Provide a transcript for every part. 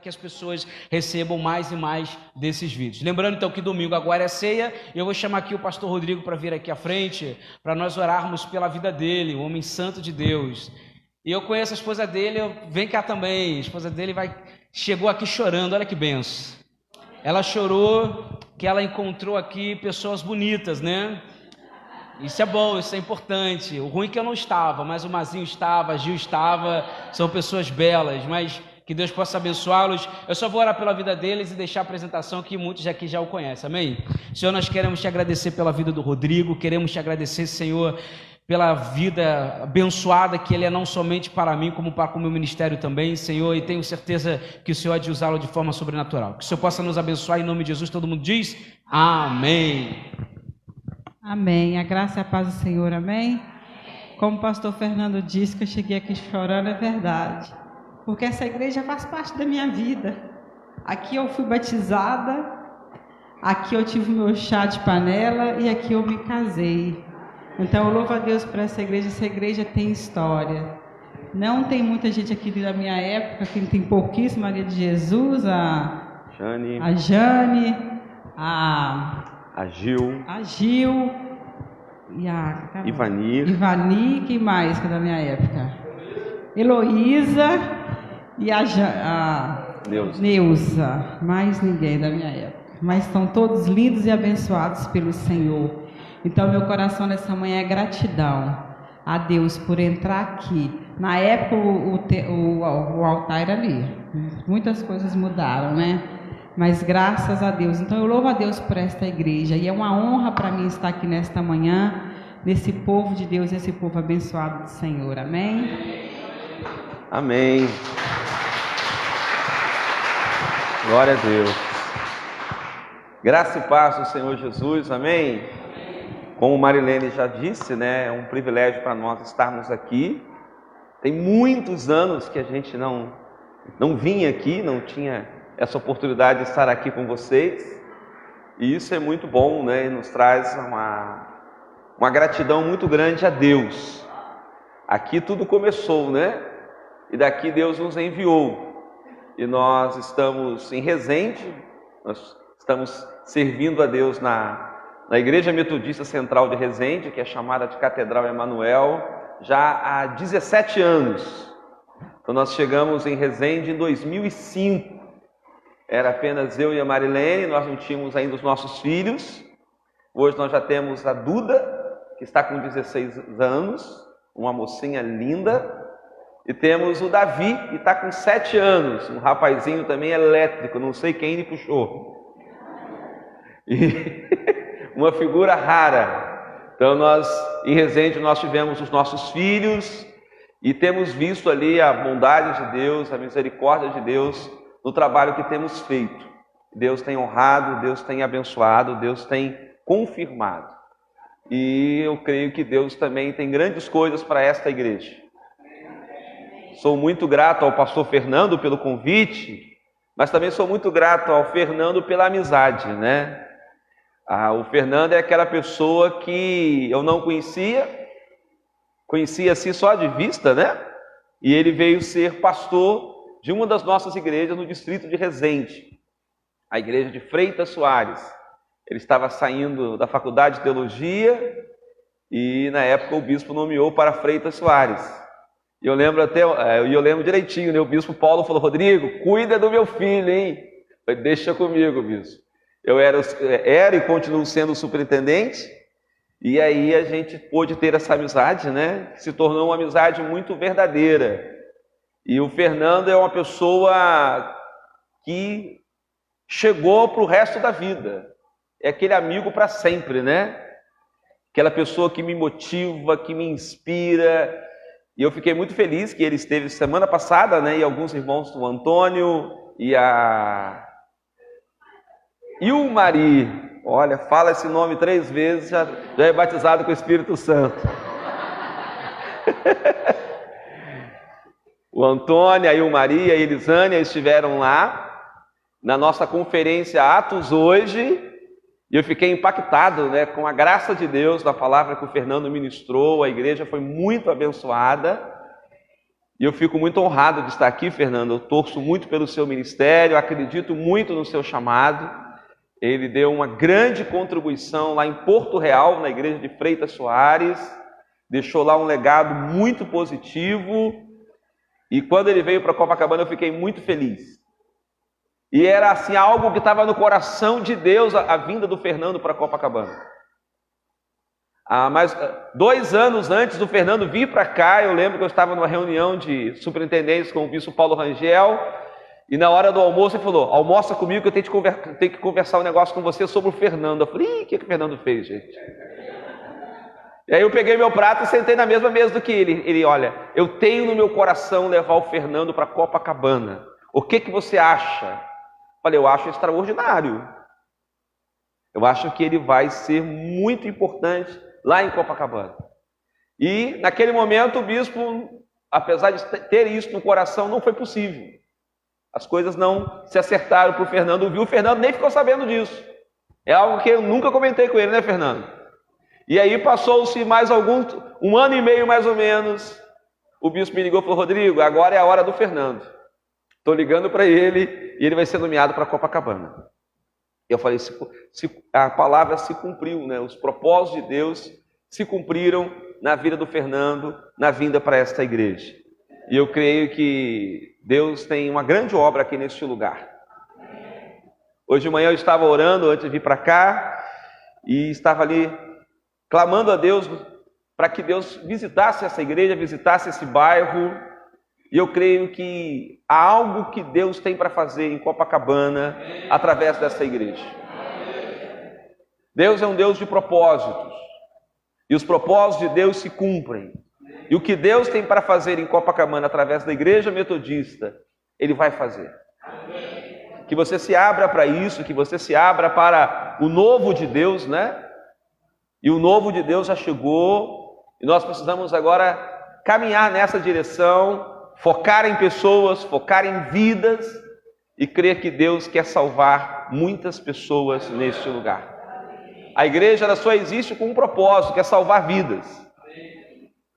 que as pessoas recebam mais e mais desses vídeos. Lembrando então que domingo agora é ceia, e eu vou chamar aqui o pastor Rodrigo para vir aqui à frente, para nós orarmos pela vida dele, o homem santo de Deus. E eu conheço a esposa dele, vem cá também, a esposa dele chegou aqui chorando, olha que benção. Ela chorou que ela encontrou aqui pessoas bonitas, né? Isso é bom, isso é importante. O ruim é que eu não estava, mas o Mazinho estava, a Gil estava, são pessoas belas, mas que Deus possa abençoá-los. Eu só vou orar pela vida deles e deixar a apresentação que muitos aqui já o conhecem, amém? Senhor, nós queremos te agradecer pela vida do Rodrigo, queremos te agradecer, Senhor, pela vida abençoada que ele é não somente para mim, como para o meu ministério também, Senhor, e tenho certeza que o Senhor há de usá-lo de forma sobrenatural. Que o Senhor possa nos abençoar em nome de Jesus, todo mundo diz amém. Amém, a graça e a paz do Senhor, amém? Como o pastor Fernando disse que eu cheguei aqui chorando, é verdade, porque essa igreja faz parte da minha vida. Aqui eu fui batizada, aqui eu tive meu chá de panela e aqui eu me casei. Então eu louvo a Deus por essa igreja tem história. Não tem muita gente aqui da minha época, aqui tem pouquíssimo, Maria de Jesus, a Jane, a Gil e a Ivani, quem mais que é da minha época? Heloísa e a Neuza, mais ninguém da minha época, mas estão todos lindos e abençoados pelo Senhor. Então meu coração nessa manhã é gratidão a Deus por entrar aqui. Na época o altar era ali, muitas coisas mudaram, né? Mas graças a Deus, então eu louvo a Deus por esta igreja, e é uma honra para mim estar aqui nesta manhã, nesse povo de Deus, esse povo abençoado do Senhor, amém? Amém. Glória a Deus. Graça e paz do Senhor Jesus, amém? Como Marilene já disse, né, é um privilégio para nós estarmos aqui. Tem muitos anos que a gente não vinha aqui, não tinha essa oportunidade de estar aqui com vocês, e isso é muito bom, né? E nos traz uma gratidão muito grande a Deus. Aqui tudo começou, né? E daqui Deus nos enviou, e nós estamos em Resende, nós estamos servindo a Deus na Igreja Metodista Central de Resende, que é chamada de Catedral Emanuel, já há 17 anos. Então nós chegamos em Resende em 2005, era apenas eu e a Marilene, nós não tínhamos ainda os nossos filhos. Hoje nós já temos a Duda, que está com 16 anos, uma mocinha linda. E temos o Davi, que está com 7 anos, um rapazinho também elétrico, não sei quem ele puxou. E uma figura rara. Então nós, em Resende, nós tivemos os nossos filhos e temos visto ali a bondade de Deus, a misericórdia de Deus, no trabalho que temos feito. Deus tem honrado, Deus tem abençoado, Deus tem confirmado. E eu creio que Deus também tem grandes coisas para esta igreja. Sou muito grato ao pastor Fernando pelo convite, mas também sou muito grato ao Fernando pela amizade, né? O Fernando é aquela pessoa que eu não conhecia assim só de vista, né? E ele veio ser pastor de uma das nossas igrejas no distrito de Resende, a igreja de Freitas Soares. Ele estava saindo da faculdade de teologia e na época o bispo nomeou para Freitas Soares. E eu lembro direitinho, né? O bispo Paulo falou: Rodrigo, cuida do meu filho, hein? Eu falei: deixa comigo, bispo. Eu era e continuo sendo o superintendente, e aí a gente pôde ter essa amizade, né? Que se tornou uma amizade muito verdadeira. E o Fernando é uma pessoa que chegou para o resto da vida. É aquele amigo para sempre, né? Aquela pessoa que me motiva, que me inspira. E eu fiquei muito feliz que ele esteve semana passada, né? E alguns irmãos, o Antônio e o Mari. Olha, fala esse nome 3 vezes, já é batizado com o Espírito Santo. O Antônio, aí o Maria e a Elisânia estiveram lá na nossa conferência Atos hoje, e eu fiquei impactado, né, com a graça de Deus, da palavra que o Fernando ministrou. A igreja foi muito abençoada, E eu fico muito honrado de estar aqui, Fernando. Eu torço muito pelo seu ministério, acredito muito no seu chamado. Ele deu uma grande contribuição lá em Porto Real, na igreja de Freitas Soares. Deixou lá um legado muito positivo. E quando ele veio para Copacabana, eu fiquei muito feliz. E era assim, algo que estava no coração de Deus, a vinda do Fernando para Copacabana. Mas 2 anos antes do Fernando vir para cá, eu lembro que eu estava numa reunião de superintendentes com o bispo Paulo Rangel, e na hora do almoço ele falou: almoça comigo que eu tenho que conversar um negócio com você sobre o Fernando. Eu falei: o que o Fernando fez, gente? E aí eu peguei meu prato e sentei na mesma mesa do que ele. Ele: olha, eu tenho no meu coração levar o Fernando para Copacabana. O que você acha? Olha, eu acho extraordinário. Eu acho que ele vai ser muito importante lá em Copacabana. E naquele momento o bispo, apesar de ter isso no coração, não foi possível. As coisas não se acertaram para o Fernando ouvir. O Fernando nem ficou sabendo disso. É algo que eu nunca comentei com ele, né, Fernando? E aí passou-se mais um ano e meio mais ou menos. O bispo me ligou e falou: Rodrigo, agora é a hora do Fernando. Estou ligando para ele e ele vai ser nomeado para Copacabana. Eu falei: a palavra se cumpriu, né? Os propósitos de Deus se cumpriram na vida do Fernando, na vinda para esta igreja. E eu creio que Deus tem uma grande obra aqui neste lugar. Hoje de manhã eu estava orando antes de vir para cá e estava ali clamando a Deus para que Deus visitasse essa igreja, visitasse esse bairro. E eu creio que há algo que Deus tem para fazer em Copacabana através dessa igreja. Deus é um Deus de propósitos. E os propósitos de Deus se cumprem. E o que Deus tem para fazer em Copacabana através da igreja metodista, Ele vai fazer. Que você se abra para isso, que você se abra para o novo de Deus, né? E o novo de Deus já chegou. E nós precisamos agora caminhar nessa direção, focar em pessoas, focar em vidas e crer que Deus quer salvar muitas pessoas neste lugar. A igreja ela só existe com um propósito, que é salvar vidas.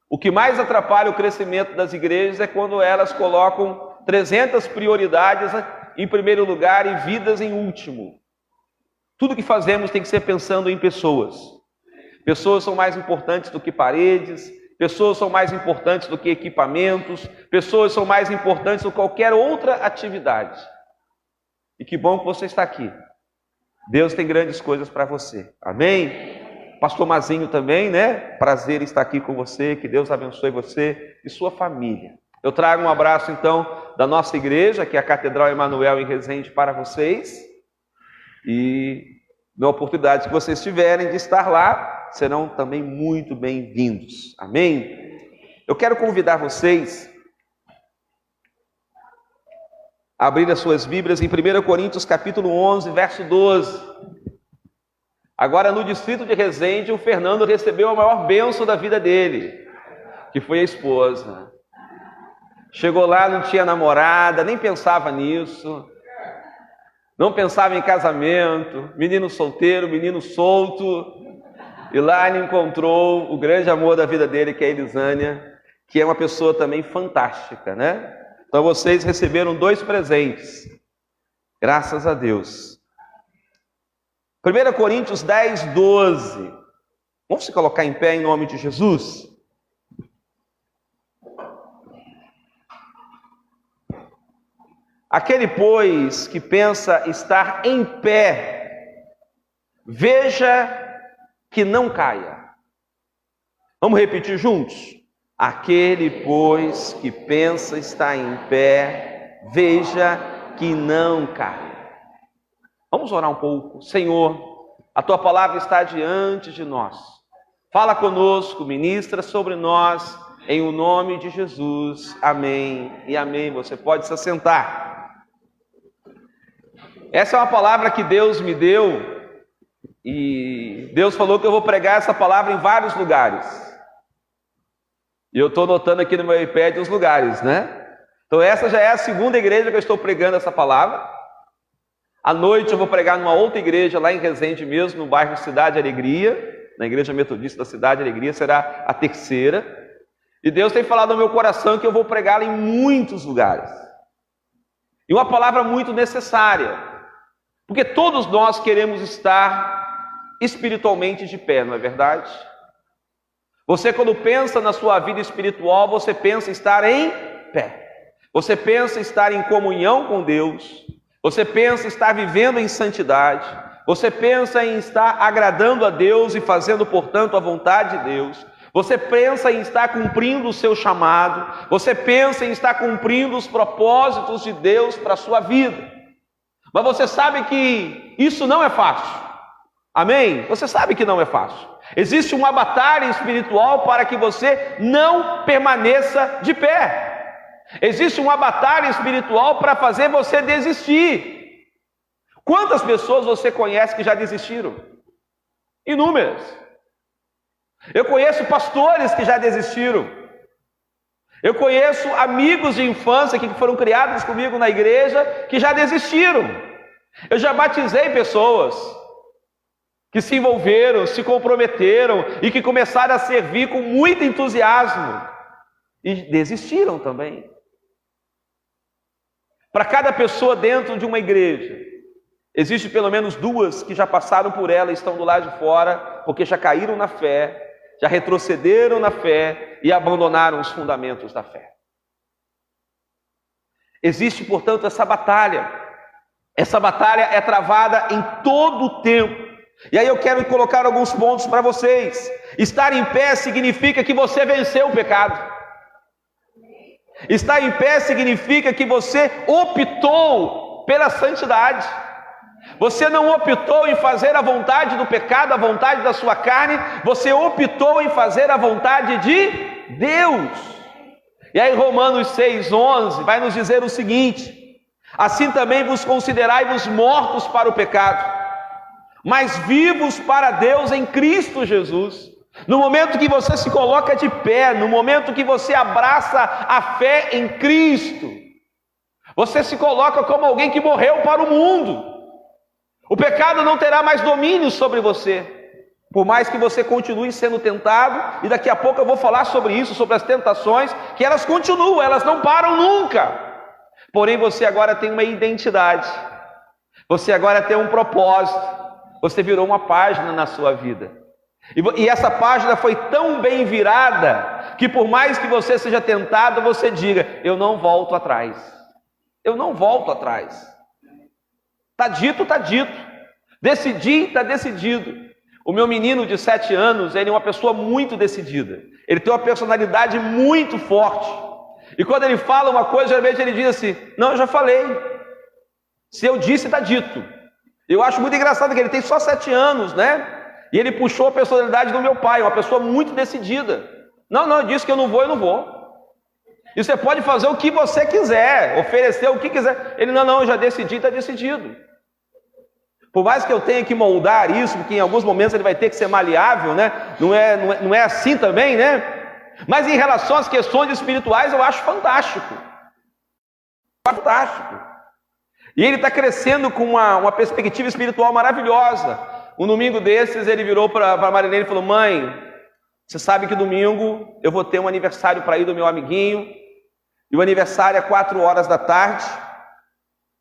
O que mais atrapalha o crescimento das igrejas é quando elas colocam 300 prioridades em primeiro lugar e vidas em último. Tudo que fazemos tem que ser pensando em pessoas. Pessoas são mais importantes do que paredes, pessoas são mais importantes do que equipamentos, pessoas são mais importantes do que qualquer outra atividade. E que bom que você está aqui. Deus tem grandes coisas para você. Amém? Pastor Mazinho também, né? Prazer estar aqui com você. Que Deus abençoe você e sua família. Eu trago um abraço então da nossa igreja, que é a Catedral Emanuel em Resende, para vocês. E na oportunidade que vocês tiverem de estar lá, serão também muito bem-vindos. Amém? Eu quero convidar vocês a abrir as suas Bíblias em 1 Coríntios capítulo 11, verso 12. Agora no distrito de Resende, o Fernando recebeu a maior bênção da vida dele, que foi a esposa. Chegou lá, não tinha namorada, nem pensava nisso, não pensava em casamento, menino solteiro, menino solto. E lá ele encontrou o grande amor da vida dele, que é a Elisânia, que é uma pessoa também fantástica, né? Então vocês receberam 2 presentes, graças a Deus. 1 Coríntios 10, 12. Vamos se colocar em pé em nome de Jesus? Aquele, pois, que pensa estar em pé, veja que não caia. Vamos repetir juntos? Aquele, pois, que pensa estar em pé, veja que não caia. Vamos orar um pouco. Senhor, a Tua palavra está diante de nós. Fala conosco, ministra sobre nós, em o nome de Jesus. Amém e amém. Você pode se assentar. Essa é uma palavra que Deus me deu e Deus falou que eu vou pregar essa palavra em vários lugares. E eu estou anotando aqui no meu iPad os lugares, né? Então essa já é a segunda igreja que eu estou pregando essa palavra. À noite eu vou pregar numa outra igreja lá em Resende mesmo, no bairro Cidade Alegria, na igreja metodista da Cidade Alegria, será a terceira. E Deus tem falado no meu coração que eu vou pregá-la em muitos lugares. E uma palavra muito necessária, porque todos nós queremos estar espiritualmente de pé, não é verdade? Você, quando pensa na sua vida espiritual, você pensa em estar em pé. Você pensa em estar em comunhão com Deus. Você pensa em estar vivendo em santidade. Você pensa em estar agradando a Deus e fazendo, portanto, a vontade de Deus. Você pensa em estar cumprindo o seu chamado. Você pensa em estar cumprindo os propósitos de Deus para a sua vida. Mas você sabe que isso não é fácil. Amém? Você sabe que não é fácil. Existe uma batalha espiritual para que você não permaneça de pé. Existe uma batalha espiritual para fazer você desistir. Quantas pessoas você conhece que já desistiram? Inúmeras. Eu conheço pastores que já desistiram. Eu conheço amigos de infância que foram criados comigo na igreja que já desistiram. Eu já batizei pessoas que se envolveram, se comprometeram e que começaram a servir com muito entusiasmo e desistiram também. Para cada pessoa dentro de uma igreja, existe pelo menos duas que já passaram por ela e estão do lado de fora, porque já caíram na fé, já retrocederam na fé e abandonaram os fundamentos da fé. Existe, portanto, essa batalha. Essa batalha é travada em todo o tempo. E aí eu quero colocar alguns pontos para vocês. Estar em pé significa que você venceu o pecado. Estar em pé significa que você optou pela santidade. Você não optou em fazer a vontade do pecado, a vontade da sua carne. Você optou em fazer a vontade de Deus. E aí Romanos 6:11 vai nos dizer o seguinte: assim também vos considerai-vos mortos para o pecado, mas vivos para Deus em Cristo Jesus. No momento que você se coloca de pé, no momento que você abraça a fé em Cristo, você se coloca como alguém que morreu para o mundo. O pecado não terá mais domínio sobre você, por mais que você continue sendo tentado, e daqui a pouco eu vou falar sobre isso, sobre as tentações, que elas continuam, elas não param nunca. Porém você agora tem uma identidade, você agora tem um propósito, você virou uma página na sua vida. E essa página foi tão bem virada, que por mais que você seja tentado, você diga: eu não volto atrás. Eu não volto atrás. Está dito, está dito. Decidi, está decidido. O meu menino de 7 anos, ele é uma pessoa muito decidida. Ele tem uma personalidade muito forte. E quando ele fala uma coisa, geralmente ele diz assim: não, eu já falei. Se eu disse, está dito. Eu acho muito engraçado que ele tem só 7 anos, né? E ele puxou a personalidade do meu pai, uma pessoa muito decidida. Não, eu disse que eu não vou, eu não vou. E você pode fazer o que você quiser, oferecer o que quiser. Ele, não, eu já decidi, está decidido. Por mais que eu tenha que moldar isso, porque em alguns momentos ele vai ter que ser maleável, né? Não é assim também, né? Mas em relação às questões espirituais, eu acho fantástico. Fantástico. E ele está crescendo com uma perspectiva espiritual maravilhosa. Um domingo desses, ele virou para a Marilene e falou: mãe, você sabe que domingo eu vou ter um aniversário para ir do meu amiguinho, e o aniversário é 4 horas da tarde,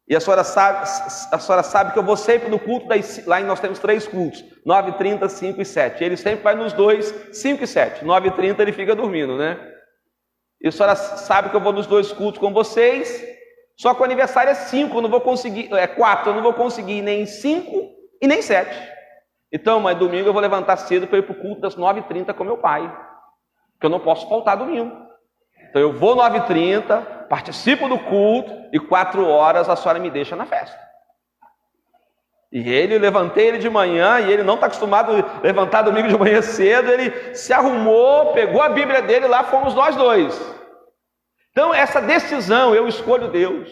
e a senhora sabe que eu vou sempre no culto, lá nós temos 3 cultos, 9h30, 5 e 7. Ele sempre vai nos 2, 5 e 7. 9h30 ele fica dormindo, né? E a senhora sabe que eu vou nos 2 cultos com vocês, só que o aniversário é 5, eu não vou conseguir, é 4, eu não vou conseguir nem 5 e nem 7. Então, mãe, domingo eu vou levantar cedo para ir para o culto das 9h30 com meu pai, porque eu não posso faltar domingo. Então eu vou 9h30, participo do culto, e 4 horas a senhora me deixa na festa. E eu levantei ele de manhã, e ele não está acostumado a levantar domingo de manhã cedo, ele se arrumou, pegou a Bíblia dele, lá fomos nós dois. Então essa decisão, eu escolho Deus.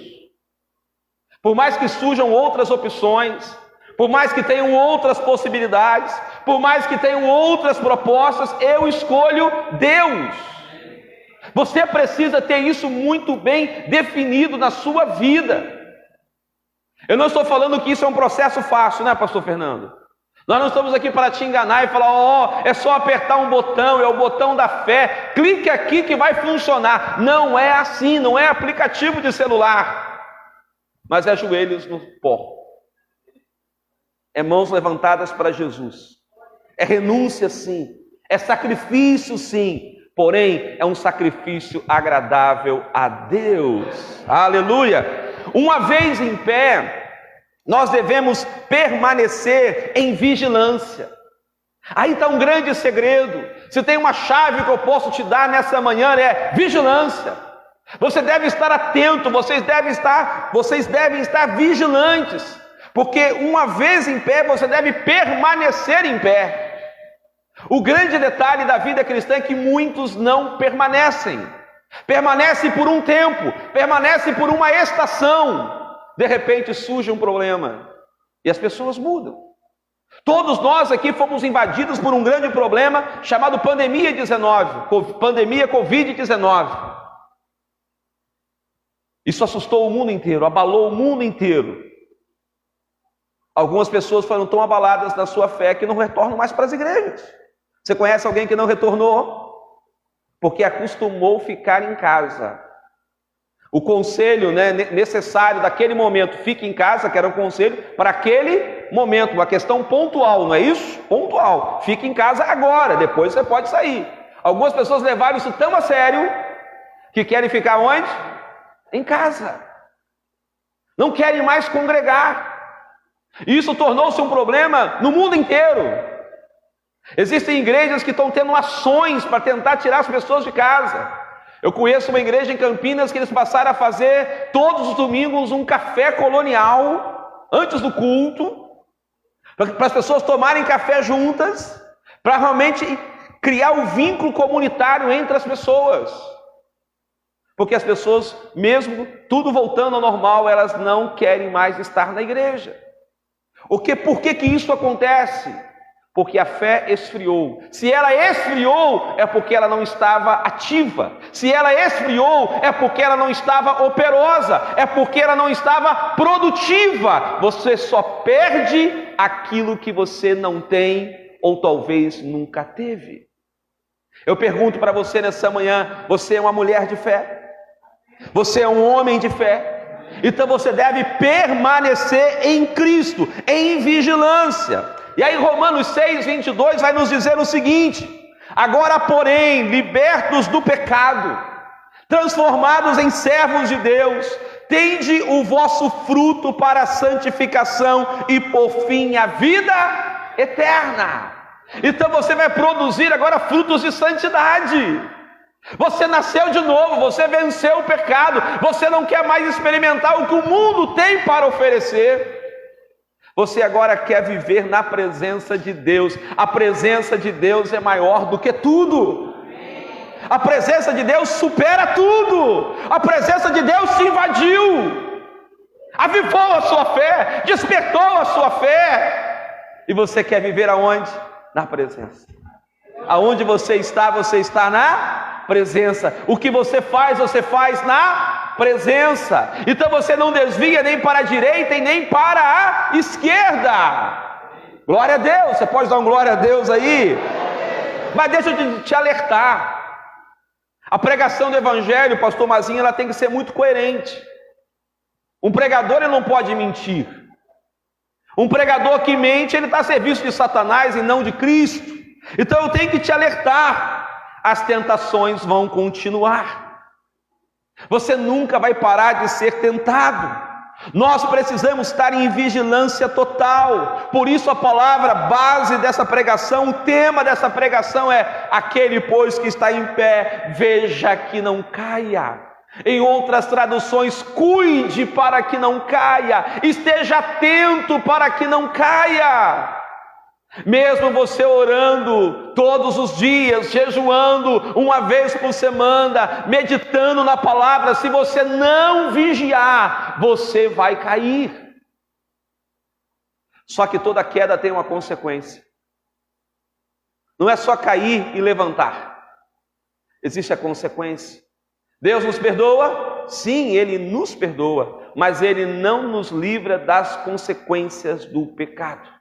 Por mais que surjam outras opções, por mais que tenham outras possibilidades, por mais que tenham outras propostas, eu escolho Deus. Você precisa ter isso muito bem definido na sua vida. Eu não estou falando que isso é um processo fácil, né, pastor Fernando? Nós não estamos aqui para te enganar e falar, é só apertar um botão, é o botão da fé, clique aqui que vai funcionar. Não é assim, não é aplicativo de celular, mas é joelhos no pó, é mãos levantadas para Jesus, é renúncia sim, é sacrifício sim, porém é um sacrifício agradável a Deus. Aleluia! Uma vez em pé, nós devemos permanecer em vigilância. Aí está um grande segredo. Se tem uma chave que eu posso te dar nessa manhã, é vigilância. Você deve estar atento, vocês devem estar vigilantes, porque uma vez em pé, você deve permanecer em pé. O grande detalhe da vida cristã é que muitos não permanecem. Permanecem por um tempo, permanecem por uma estação. De repente surge um problema e as pessoas mudam. Todos nós aqui fomos invadidos por um grande problema chamado pandemia Covid-19. Isso assustou o mundo inteiro, abalou o mundo inteiro. Algumas pessoas foram tão abaladas na sua fé que não retornam mais para as igrejas. Você conhece alguém que não retornou? Porque acostumou ficar em casa. O conselho necessário daquele momento, fique em casa, que era um conselho para aquele momento, uma questão pontual, não é isso? Pontual. Fique em casa agora, depois você pode sair. Algumas pessoas levaram isso tão a sério que querem ficar onde? Em casa. Não querem mais congregar. Isso tornou-se um problema no mundo inteiro. Existem igrejas que estão tendo ações para tentar tirar as pessoas de casa. Eu conheço uma igreja em Campinas que eles passaram a fazer todos os domingos um café colonial antes do culto, para as pessoas tomarem café juntas, para realmente criar o vínculo comunitário entre as pessoas. Porque as pessoas, mesmo tudo voltando ao normal, elas não querem mais estar na igreja. Por que isso acontece? Porque a fé esfriou. Se ela esfriou, é porque ela não estava ativa. Se ela esfriou, é porque ela não estava operosa. É porque ela não estava produtiva. Você só perde aquilo que você não tem ou talvez nunca teve. Eu pergunto para você nessa manhã, você é uma mulher de fé? Você é um homem de fé? Então você deve permanecer em Cristo, em vigilância. E aí Romanos 6:22 vai nos dizer o seguinte: agora porém, libertos do pecado, transformados em servos de Deus, tende o vosso fruto para a santificação e por fim a vida eterna. Então você vai produzir agora frutos de santidade. Você nasceu de novo, você venceu o pecado, você não quer mais experimentar o que o mundo tem para oferecer. Você agora quer viver na presença de Deus. A presença de Deus é maior do que tudo. A presença de Deus supera tudo. A presença de Deus te invadiu, avivou a sua fé, despertou a sua fé. E você quer viver aonde? Na presença. Aonde você está na presença. O que você faz na presença. Então você não desvia nem para a direita e nem para a esquerda. Glória a Deus. Você pode dar um glória a Deus aí? Mas deixa eu te alertar. A pregação do evangelho, pastor Mazinho, ela tem que ser muito coerente. Um pregador, ele não pode mentir. Um pregador que mente, ele está a serviço de Satanás e não de Cristo. Então eu tenho que te alertar. As tentações vão continuar. Você nunca vai parar de ser tentado. Nós precisamos estar em vigilância total. Por isso a palavra base dessa pregação, o tema dessa pregação é: aquele pois que está em pé, veja que não caia. Em outras traduções, cuide para que não caia, esteja atento para que não caia. Mesmo você orando todos os dias, jejuando uma vez por semana, meditando na palavra, se você não vigiar, você vai cair. Só que toda queda tem uma consequência. Não é só cair e levantar. Existe a consequência. Deus nos perdoa? Sim, Ele nos perdoa, mas Ele não nos livra das consequências do pecado.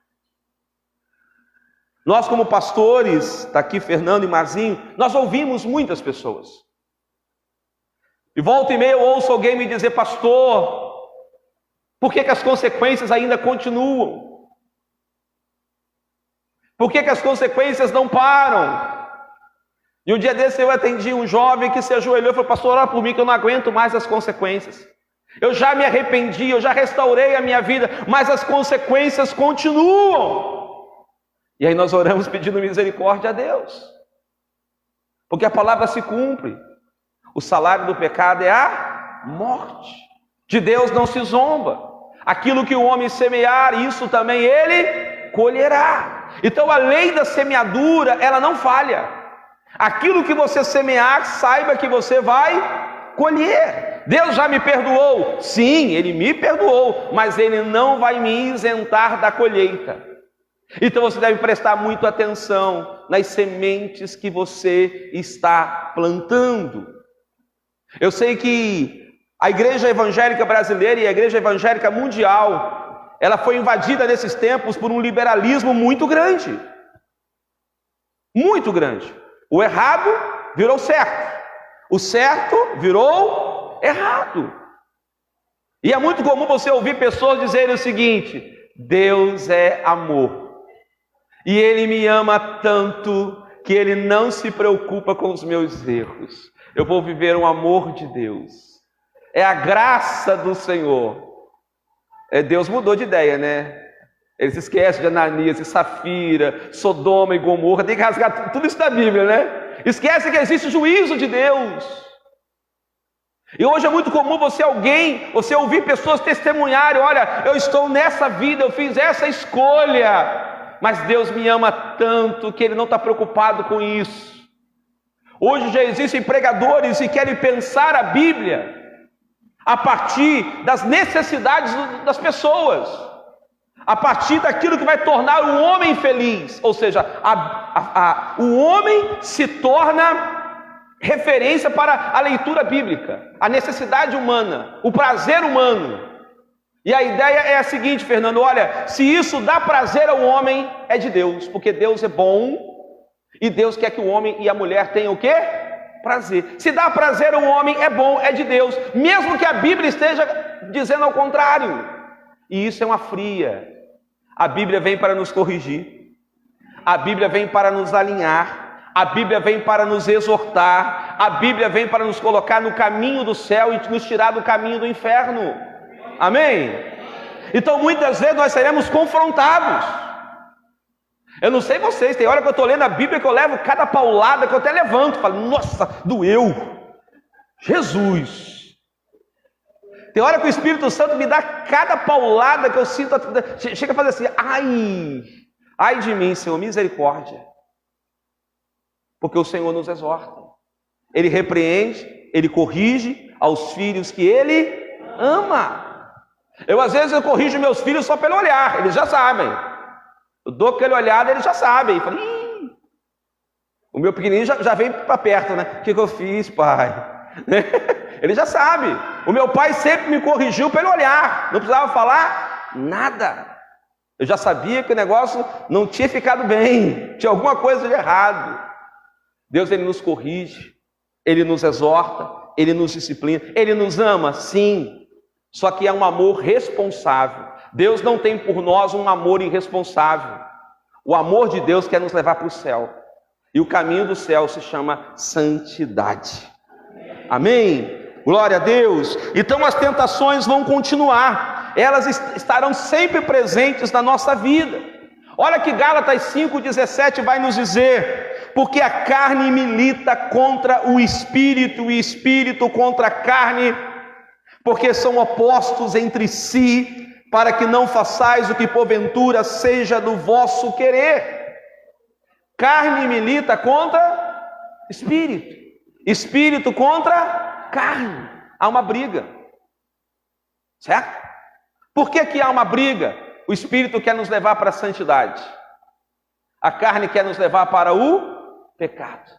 Nós, como pastores, está aqui Fernando e Marzinho, nós ouvimos muitas pessoas. E volta e meia eu ouço alguém me dizer: pastor, por que as consequências ainda continuam? Por que as consequências não param? E um dia desse eu atendi um jovem que se ajoelhou e falou: pastor, ora por mim que eu não aguento mais as consequências. Eu já me arrependi, eu já restaurei a minha vida, mas as consequências continuam. E aí nós oramos pedindo misericórdia a Deus, porque a palavra se cumpre. O salário do pecado é a morte. De Deus não se zomba. Aquilo que o homem semear, isso também ele colherá. Então a lei da semeadura, ela não falha. Aquilo que você semear, saiba que você vai colher. Deus já me perdoou? Sim, Ele me perdoou, mas Ele não vai me isentar da colheita. Então você deve prestar muito atenção nas sementes que você está plantando. Eu sei que a igreja evangélica brasileira e a igreja evangélica mundial, ela foi invadida nesses tempos por um liberalismo muito grande. Muito grande. O errado virou certo. O certo virou errado. E é muito comum você ouvir pessoas dizerem o seguinte: Deus é amor. E Ele me ama tanto que Ele não se preocupa com os meus erros. Eu vou viver um amor de Deus. É a graça do Senhor. Deus mudou de ideia, né? Ele se esquece de Ananias e Safira, Sodoma e Gomorra. Tem que rasgar tudo isso da Bíblia, né? Esquece que existe juízo de Deus. E hoje é muito comum você ouvir pessoas testemunharem: olha, eu estou nessa vida, eu fiz essa escolha, mas Deus me ama tanto que Ele não está preocupado com isso. Hoje já existem pregadores que querem pensar a Bíblia a partir das necessidades das pessoas, a partir daquilo que vai tornar o homem feliz. Ou seja, o homem se torna referência para a leitura bíblica, a necessidade humana, o prazer humano. E a ideia é a seguinte, Fernando: olha, se isso dá prazer ao homem, é de Deus, porque Deus é bom e Deus quer que o homem e a mulher tenham o quê? Prazer. Se dá prazer ao homem, é bom, é de Deus, mesmo que a Bíblia esteja dizendo ao contrário. E isso é uma fria. A Bíblia vem para nos corrigir, a Bíblia vem para nos alinhar, a Bíblia vem para nos exortar, a Bíblia vem para nos colocar no caminho do céu e nos tirar do caminho do inferno. Amém? Então muitas vezes nós seremos confrontados. Eu não sei vocês, tem hora que eu estou lendo a Bíblia que eu levo cada paulada, que eu até levanto, falo: nossa, doeu, Jesus. Tem hora que o Espírito Santo me dá cada paulada que eu sinto, chega a fazer assim: ai de mim, Senhor, misericórdia. Porque o Senhor nos exorta, Ele repreende, Ele corrige aos filhos que Ele ama. Às vezes eu corrijo meus filhos só pelo olhar, eles já sabem. Eu dou aquele olhada, eles já sabem. Eu falo: o meu pequenininho já vem para perto, né? O que eu fiz, pai? Ele já sabe. O meu pai sempre me corrigiu pelo olhar, não precisava falar nada. Eu já sabia que o negócio não tinha ficado bem, tinha alguma coisa de errado. Deus, Ele nos corrige, Ele nos exorta, Ele nos disciplina, Ele nos ama, sim. Só que é um amor responsável. Deus não tem por nós um amor irresponsável. O amor de Deus quer nos levar para o céu. E o caminho do céu se chama santidade. Amém? Glória a Deus. Então as tentações vão continuar. Elas estarão sempre presentes na nossa vida. Olha que Gálatas 5,17 vai nos dizer: porque a carne milita contra o espírito, e o espírito contra a carne, porque são opostos entre si, para que não façais o que porventura seja do vosso querer. Carne milita contra espírito, espírito contra carne. Há uma briga, certo? Por que há uma briga? O espírito quer nos levar para a santidade, a carne quer nos levar para o pecado.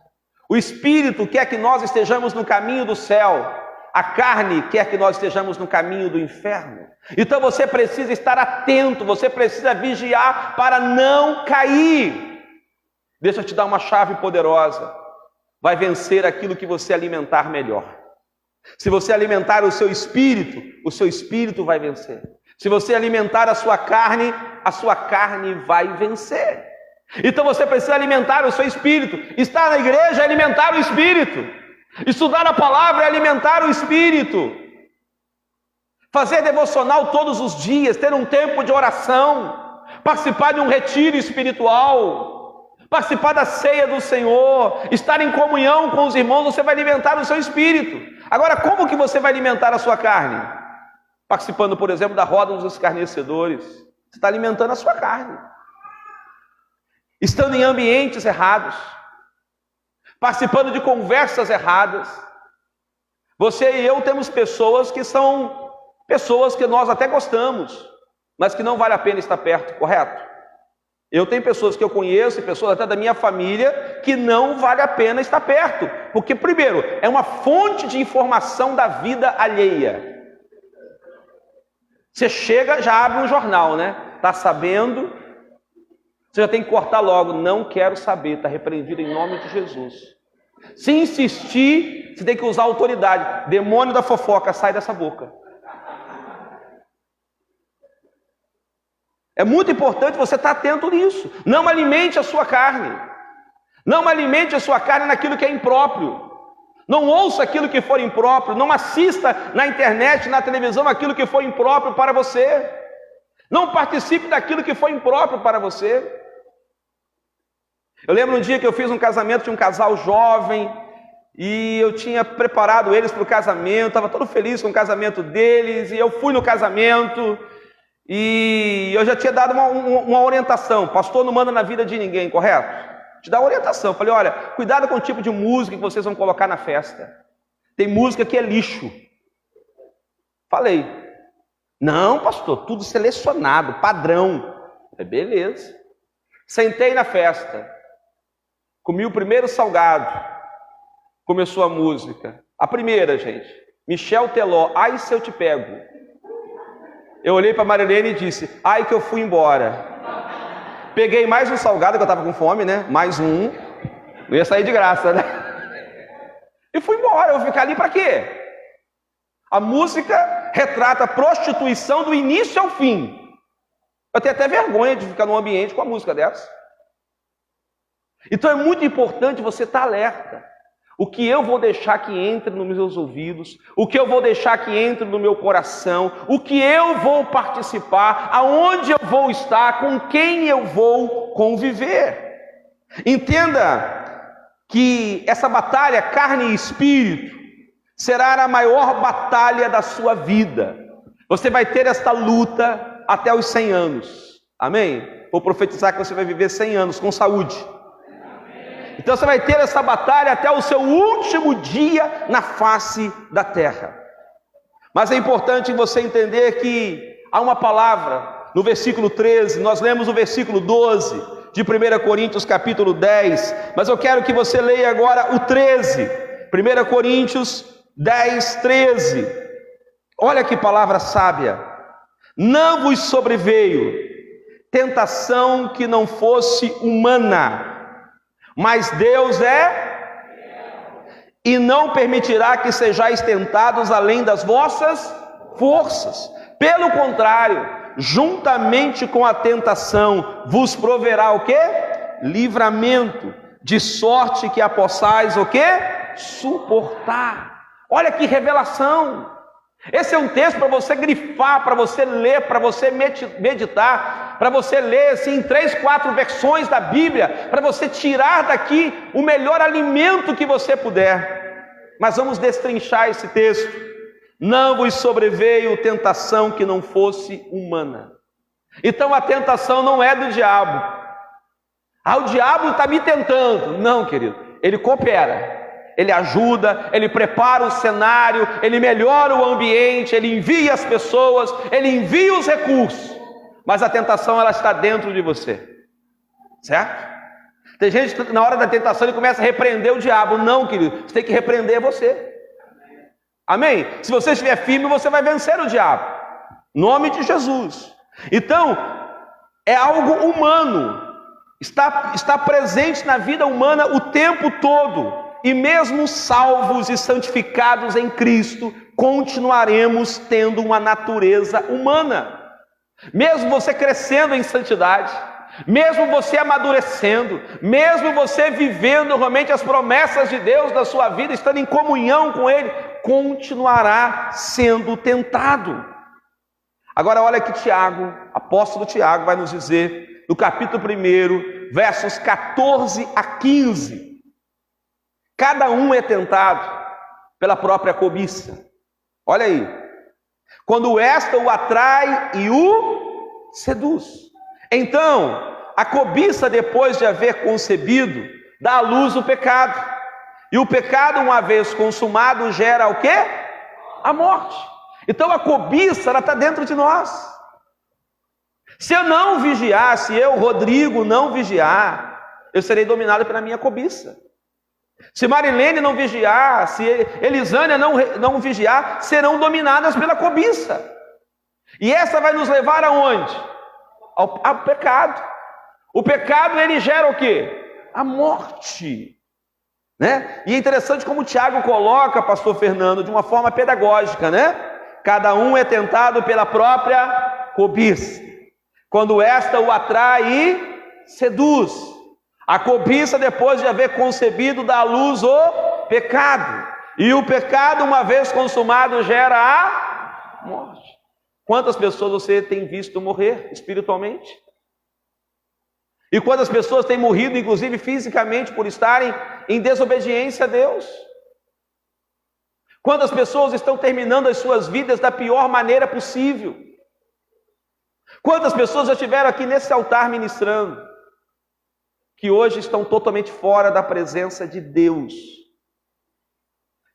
O espírito quer que nós estejamos no caminho do céu, a carne quer que nós estejamos no caminho do inferno. Então você precisa estar atento, você precisa vigiar para não cair. Deixa eu te dar uma chave poderosa. Vai vencer aquilo que você alimentar melhor. Se você alimentar o seu espírito vai vencer. Se você alimentar a sua carne vai vencer. Então você precisa alimentar o seu espírito. Estar na igreja é alimentar o espírito. Estudar a palavra é alimentar o espírito. Fazer devocional todos os dias, ter um tempo de oração, participar de um retiro espiritual, participar da ceia do Senhor, estar em comunhão com os irmãos, você vai alimentar o seu espírito. Agora, como que você vai alimentar a sua carne? Participando, por exemplo, da roda dos escarnecedores. Você está alimentando a sua carne. Estando em ambientes errados, participando de conversas erradas. Você e eu temos pessoas que são pessoas que nós até gostamos, mas que não vale a pena estar perto, correto? Eu tenho pessoas que eu conheço, e pessoas até da minha família, que não vale a pena estar perto, porque primeiro, é uma fonte de informação da vida alheia. Você chega, já abre um jornal, né? Está sabendo, você já tem que cortar logo, não quero saber, está repreendido em nome de Jesus. Se insistir, você tem que usar autoridade. Demônio da fofoca, sai dessa boca. É muito importante você estar atento nisso. Não alimente a sua carne. Não alimente a sua carne naquilo que é impróprio. Não ouça aquilo que for impróprio. Não assista na internet, na televisão, aquilo que for impróprio para você. Não participe daquilo que for impróprio para você. Eu lembro um dia que eu fiz um casamento de um casal jovem e eu tinha preparado eles para o casamento, estava todo feliz com o casamento deles, e eu fui no casamento e eu já tinha dado uma orientação. Pastor não manda na vida de ninguém, correto? Te dá uma orientação. Falei, olha, cuidado com o tipo de música que vocês vão colocar na festa. Tem música que é lixo. Falei, não, pastor, tudo selecionado, padrão. Falei, beleza. Sentei na festa, comi o primeiro salgado, começou a música. A primeira, gente, Michel Teló, ai se eu te pego. Eu olhei para Marilene e disse, ai que eu fui embora. Peguei mais um salgado, que eu estava com fome, né? Mais um. Não ia sair de graça, né? E fui embora. Eu vou ficar ali para quê? A música retrata a prostituição do início ao fim. Eu tenho até vergonha de ficar num ambiente com a música dessa. Então é muito importante você estar alerta. O que eu vou deixar que entre nos meus ouvidos, o que eu vou deixar que entre no meu coração, o que eu vou participar, aonde eu vou estar, com quem eu vou conviver. Entenda que essa batalha carne e espírito será a maior batalha da sua vida. Você vai ter esta luta até os 100 anos. Amém? Vou profetizar que você vai viver 100 anos com saúde. Então você vai ter essa batalha até o seu último dia na face da terra. Mas é importante você entender que há uma palavra no versículo 13, nós lemos o versículo 12 de 1 Coríntios capítulo 10, mas eu quero que você leia agora o 13, 1 Coríntios 10, 13. Olha que palavra sábia. Não vos sobreveio tentação que não fosse humana, mas Deus e não permitirá que sejais tentados além das vossas forças. Pelo contrário, juntamente com a tentação, vos proverá o quê? Livramento, de sorte que a possais o quê? Suportar. Olha que revelação. Esse é um texto para você grifar, para você ler, para você meditar, para você ler assim 3, 4 versões da Bíblia, para você tirar daqui o melhor alimento que você puder. Mas vamos destrinchar esse texto. Não vos sobreveio tentação que não fosse humana. Então a tentação não é do diabo. O diabo está me tentando. Não, querido, ele coopera. Ele ajuda, ele prepara o cenário, ele melhora o ambiente, ele envia as pessoas, ele envia os recursos. Mas a tentação, ela está dentro de você. Certo? Tem gente que na hora da tentação ele começa a repreender o diabo. Não, querido, você tem que repreender você. Amém? Se você estiver firme, você vai vencer o diabo. Em nome de Jesus. Então, é algo humano. está presente na vida humana o tempo todo. E mesmo salvos e santificados em Cristo, continuaremos tendo uma natureza humana. Mesmo você crescendo em santidade, mesmo você amadurecendo, mesmo você vivendo realmente as promessas de Deus da sua vida, estando em comunhão com Ele, continuará sendo tentado. Agora olha que Tiago, apóstolo Tiago, vai nos dizer, no capítulo 1, versos 14 a 15. Cada um é tentado pela própria cobiça. Olha aí. Quando esta o atrai e o seduz. Então, a cobiça, depois de haver concebido, dá à luz o pecado. E o pecado, uma vez consumado, gera o quê? A morte. Então a cobiça, ela está dentro de nós. Se eu não vigiar, se eu, Rodrigo, não vigiar, eu serei dominado pela minha cobiça. Se Marilene não vigiar, se Elisânia não vigiar, serão dominadas pela cobiça. E essa vai nos levar aonde? Ao pecado. O pecado, ele gera o quê? A morte. Né? E é interessante como o Tiago coloca, pastor Fernando, de uma forma pedagógica, né? Cada um é tentado pela própria cobiça. Quando esta o atrai e seduz. A cobiça, depois de haver concebido, dá à luz o pecado. E o pecado, uma vez consumado, gera a morte. Quantas pessoas você tem visto morrer espiritualmente? E quantas pessoas têm morrido, inclusive fisicamente, por estarem em desobediência a Deus? Quantas pessoas estão terminando as suas vidas da pior maneira possível? Quantas pessoas já estiveram aqui nesse altar ministrando, que hoje estão totalmente fora da presença de Deus?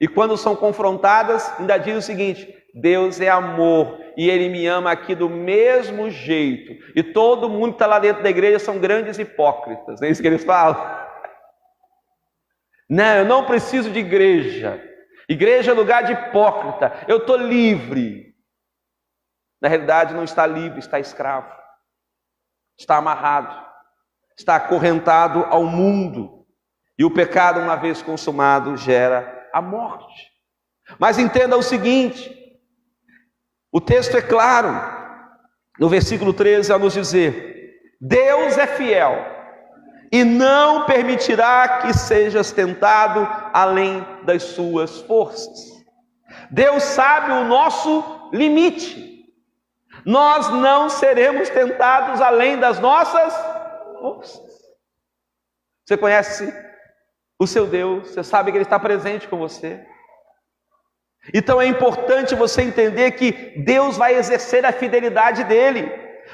E quando são confrontadas, ainda dizem o seguinte: Deus é amor e Ele me ama aqui do mesmo jeito. E todo mundo que está lá dentro da igreja são grandes hipócritas, não é isso que eles falam? Não, eu não preciso de igreja. Igreja é lugar de hipócrita. Eu estou livre. Na realidade não está livre, está escravo. Está amarrado. Está acorrentado ao mundo. E o pecado, uma vez consumado, gera a morte. Mas entenda o seguinte, o texto é claro, no versículo 13, a nos dizer: Deus é fiel e não permitirá que sejas tentado além das suas forças. Deus sabe o nosso limite. Nós não seremos tentados além das nossas forças. Você conhece o seu Deus, você sabe que Ele está presente com você. Então é importante você entender que Deus vai exercer a fidelidade dEle.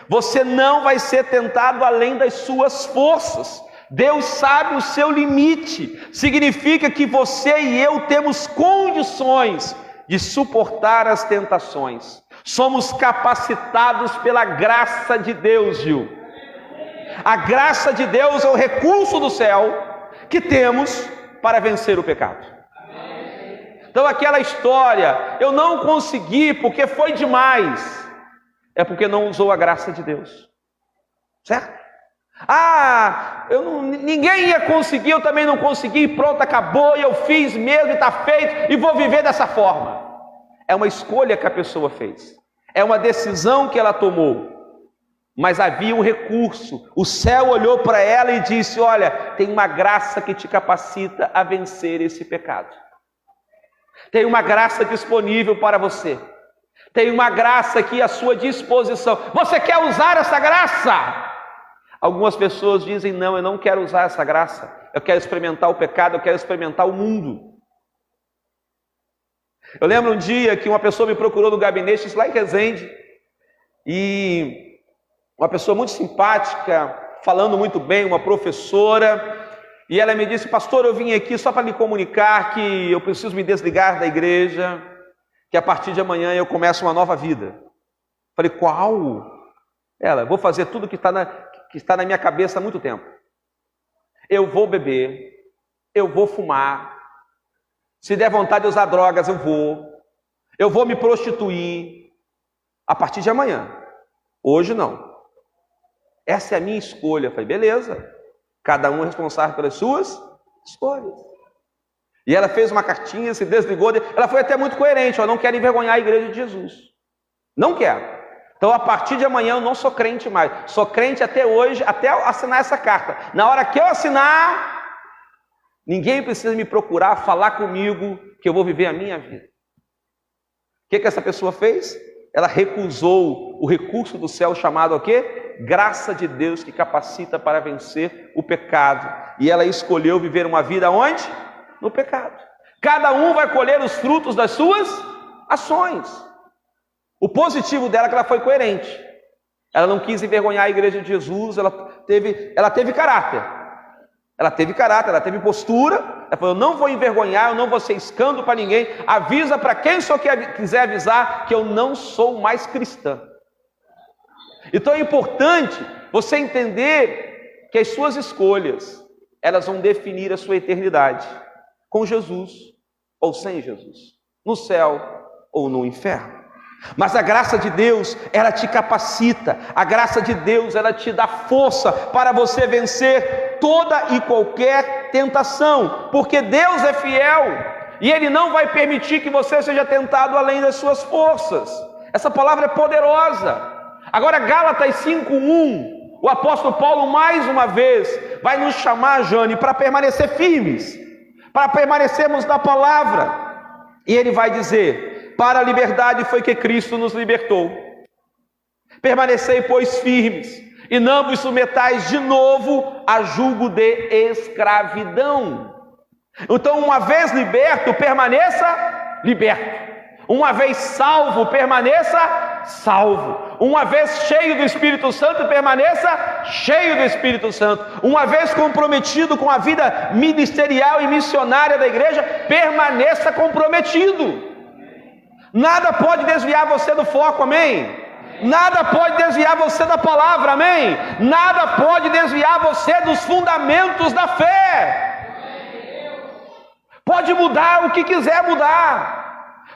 Você não vai ser tentado além das suas forças. Deus sabe o seu limite. Significa que você e eu temos condições de suportar as tentações. Somos capacitados pela graça de Deus, Gil. A graça de Deus é o recurso do céu que temos para vencer o pecado. Então aquela história, eu não consegui porque foi demais, é porque não usou a graça de Deus, certo? Ninguém ia conseguir, eu também não consegui, pronto, acabou, e eu fiz mesmo, e está feito, e vou viver dessa forma. É uma escolha que a pessoa fez, é uma decisão que ela tomou, mas havia um recurso. O céu olhou para ela e disse: olha, tem uma graça que te capacita a vencer esse pecado. Tem uma graça disponível para você. Tem uma graça aqui à sua disposição. Você quer usar essa graça? Algumas pessoas dizem: não, eu não quero usar essa graça. Eu quero experimentar o pecado, eu quero experimentar o mundo. Eu lembro um dia que uma pessoa me procurou no gabinete, isso lá em Resende, e uma pessoa muito simpática, falando muito bem, uma professora, e ela me disse: pastor, eu vim aqui só para lhe comunicar que eu preciso me desligar da igreja, que a partir de amanhã eu começo uma nova vida. Falei: qual? Ela: vou fazer tudo que está na minha cabeça há muito tempo. Eu vou beber, eu vou fumar, se der vontade de usar drogas, eu vou me prostituir, a partir de amanhã. Hoje não. Essa é a minha escolha. Eu falei: beleza, Cada um é responsável pelas suas escolhas. E ela fez uma cartinha, se desligou. Ela foi até muito coerente. Eu não quero envergonhar a igreja de Jesus. Não quero. Então, a partir de amanhã, eu não sou crente mais. Sou crente até hoje, até assinar essa carta. Na hora que eu assinar, ninguém precisa me procurar, falar comigo, que eu vou viver a minha vida. O que essa pessoa fez? Ela recusou o recurso do céu chamado o quê? Graça de Deus que capacita para vencer o pecado. E ela escolheu viver uma vida onde? No pecado. Cada um vai colher os frutos das suas ações. O positivo dela é que ela foi coerente. Ela não quis envergonhar a igreja de Jesus, ela teve caráter. Ela teve postura. Ela falou: eu não vou envergonhar, eu não vou ser escândalo para ninguém. Avisa para quem só quiser avisar que eu não sou mais cristã. Então é importante você entender que as suas escolhas, elas vão definir a sua eternidade. Com Jesus ou sem Jesus. No céu ou no inferno. Mas a graça de Deus, ela te capacita. A graça de Deus, ela te dá força para você vencer toda e qualquer tentação. Porque Deus é fiel e Ele não vai permitir que você seja tentado além das suas forças. Essa palavra é poderosa. Agora, Gálatas 5:1, o apóstolo Paulo mais uma vez vai nos chamar, Jane, para permanecer firmes, para permanecermos na palavra. E ele vai dizer: para a liberdade foi que Cristo nos libertou. Permanecei, pois, firmes, e não vos submetais de novo a julgo de escravidão. Então, uma vez liberto, permaneça liberto. Uma vez salvo, permaneça salvo. Uma vez cheio do Espírito Santo, permaneça cheio do Espírito Santo. Uma vez comprometido com a vida ministerial e missionária da igreja, permaneça comprometido. Nada pode desviar você do foco, amém? Nada pode desviar você da palavra, amém? Nada pode desviar você dos fundamentos da fé. Pode mudar o que quiser mudar.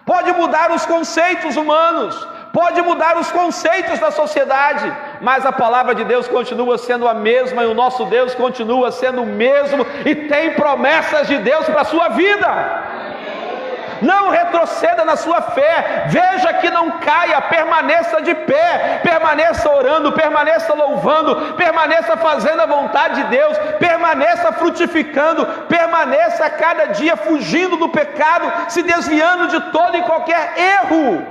Pode mudar os conceitos humanos, pode mudar os conceitos da sociedade, mas a palavra de Deus continua sendo a mesma, e o nosso Deus continua sendo o mesmo, e tem promessas de Deus para a sua vida. Não retroceda na sua fé, veja que não caia, permaneça de pé, permaneça orando, permaneça louvando, permaneça fazendo a vontade de Deus, permaneça frutificando, permaneça a cada dia fugindo do pecado, se desviando de todo e qualquer erro,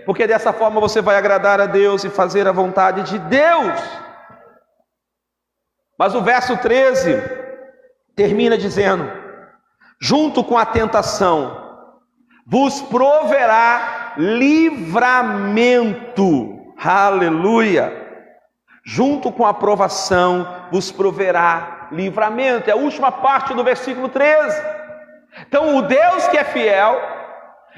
porque dessa forma você vai agradar a Deus e fazer a vontade de Deus. Mas o verso 13 termina dizendo: junto com a tentação, vos proverá livramento. Aleluia! Junto com a provação, vos proverá livramento. É a última parte do versículo 13. Então, o Deus que é fiel,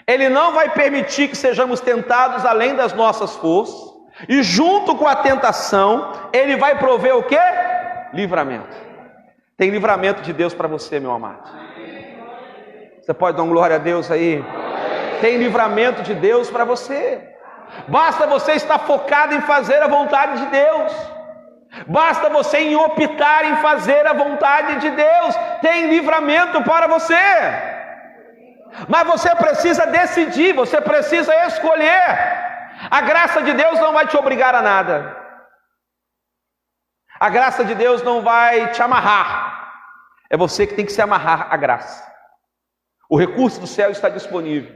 Ele não vai permitir que sejamos tentados além das nossas forças. E junto com a tentação, Ele vai prover o quê? Livramento. Tem livramento de Deus para você, meu amado. Você pode dar uma glória a Deus aí? Tem livramento de Deus para você. Basta você estar focado em fazer a vontade de Deus. Basta você em optar em fazer a vontade de Deus. Tem livramento para você. Mas você precisa decidir, você precisa escolher. A graça de Deus não vai te obrigar a nada. A graça de Deus não vai te amarrar. É você que tem que se amarrar à graça. O recurso do céu está disponível,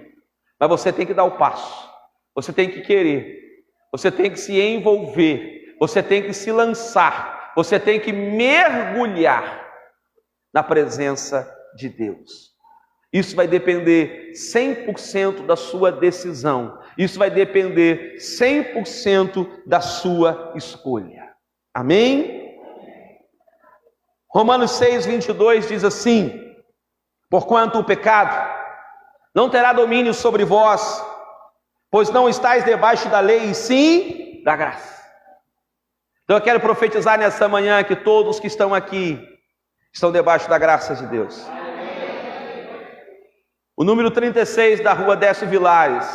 mas você tem que dar o passo, você tem que querer, você tem que se envolver, você tem que se lançar, você tem que mergulhar na presença de Deus. Isso vai depender 100% da sua decisão, isso vai depender 100% da sua escolha. Amém? Romanos 6:22 diz assim: porquanto o pecado não terá domínio sobre vós, pois não estáis debaixo da lei, e sim da graça. Então eu quero profetizar nessa manhã que todos que estão aqui estão debaixo da graça de Deus. O número 36 da rua Décio Vilares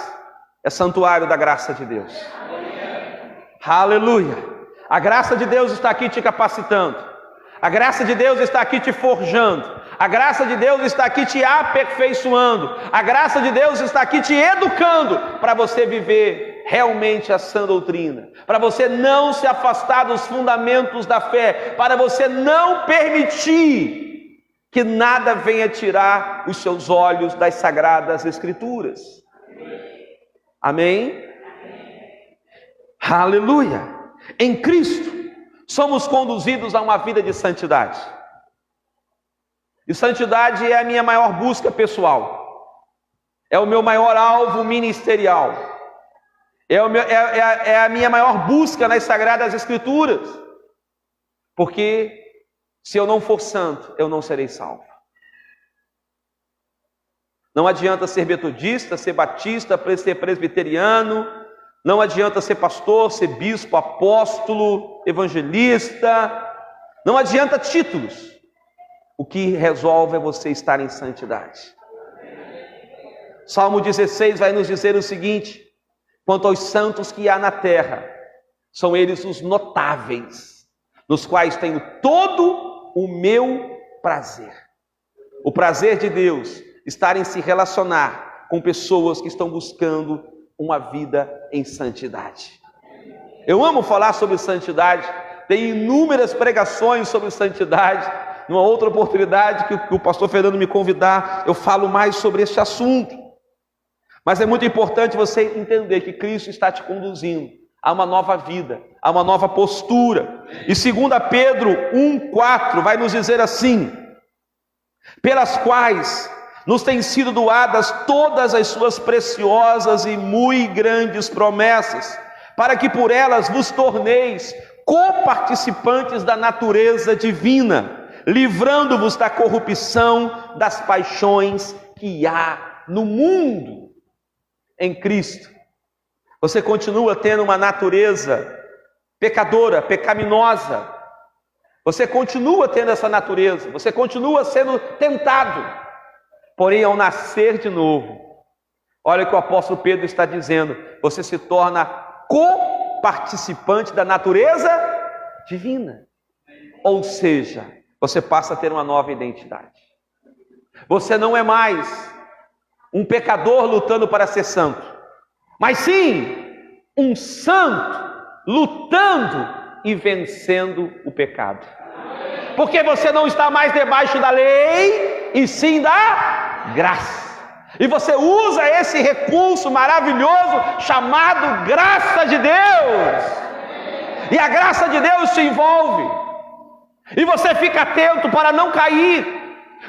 é santuário da graça de Deus. Aleluia! A graça de Deus está aqui te capacitando. A graça de Deus está aqui te forjando. A graça de Deus está aqui te aperfeiçoando. A graça de Deus está aqui te educando para você viver realmente a sã doutrina, para você não se afastar dos fundamentos da fé, para você não permitir que nada venha tirar os seus olhos das sagradas escrituras. Amém? Aleluia! Em Cristo somos conduzidos a uma vida de santidade. E santidade é a minha maior busca pessoal, é o meu maior alvo ministerial, é a minha maior busca nas Sagradas Escrituras, porque se eu não for santo, eu não serei salvo. Não adianta ser metodista, ser batista, ser presbiteriano, não adianta ser pastor, ser bispo, apóstolo, evangelista, não adianta títulos. O que resolve é você estar em santidade. Salmo 16 vai nos dizer o seguinte: quanto aos santos que há na terra, são eles os notáveis, nos quais tenho todo o meu prazer. O prazer de Deus estar em se relacionar com pessoas que estão buscando uma vida em santidade. Eu amo falar sobre santidade, tem inúmeras pregações sobre santidade. Numa outra oportunidade que o pastor Fernando me convidar, eu falo mais sobre esse assunto. Mas é muito importante você entender que Cristo está te conduzindo a uma nova vida, a uma nova postura. E 2 Pedro 1,4 vai nos dizer assim: pelas quais nos têm sido doadas todas as suas preciosas e muito grandes promessas, para que por elas vos torneis coparticipantes da natureza divina, livrando-vos da corrupção das paixões que há no mundo. Em Cristo, você continua tendo uma natureza pecadora, pecaminosa. Você continua tendo essa natureza, você continua sendo tentado. Porém, ao nascer de novo, olha o que o apóstolo Pedro está dizendo: você se torna coparticipante da natureza divina. Ou seja, você passa a ter uma nova identidade. Você não é mais um pecador lutando para ser santo, mas sim um santo lutando e vencendo o pecado. Porque você não está mais debaixo da lei, e sim da graça. E você usa esse recurso maravilhoso chamado graça de Deus. E a graça de Deus te envolve. E você fica atento para não cair,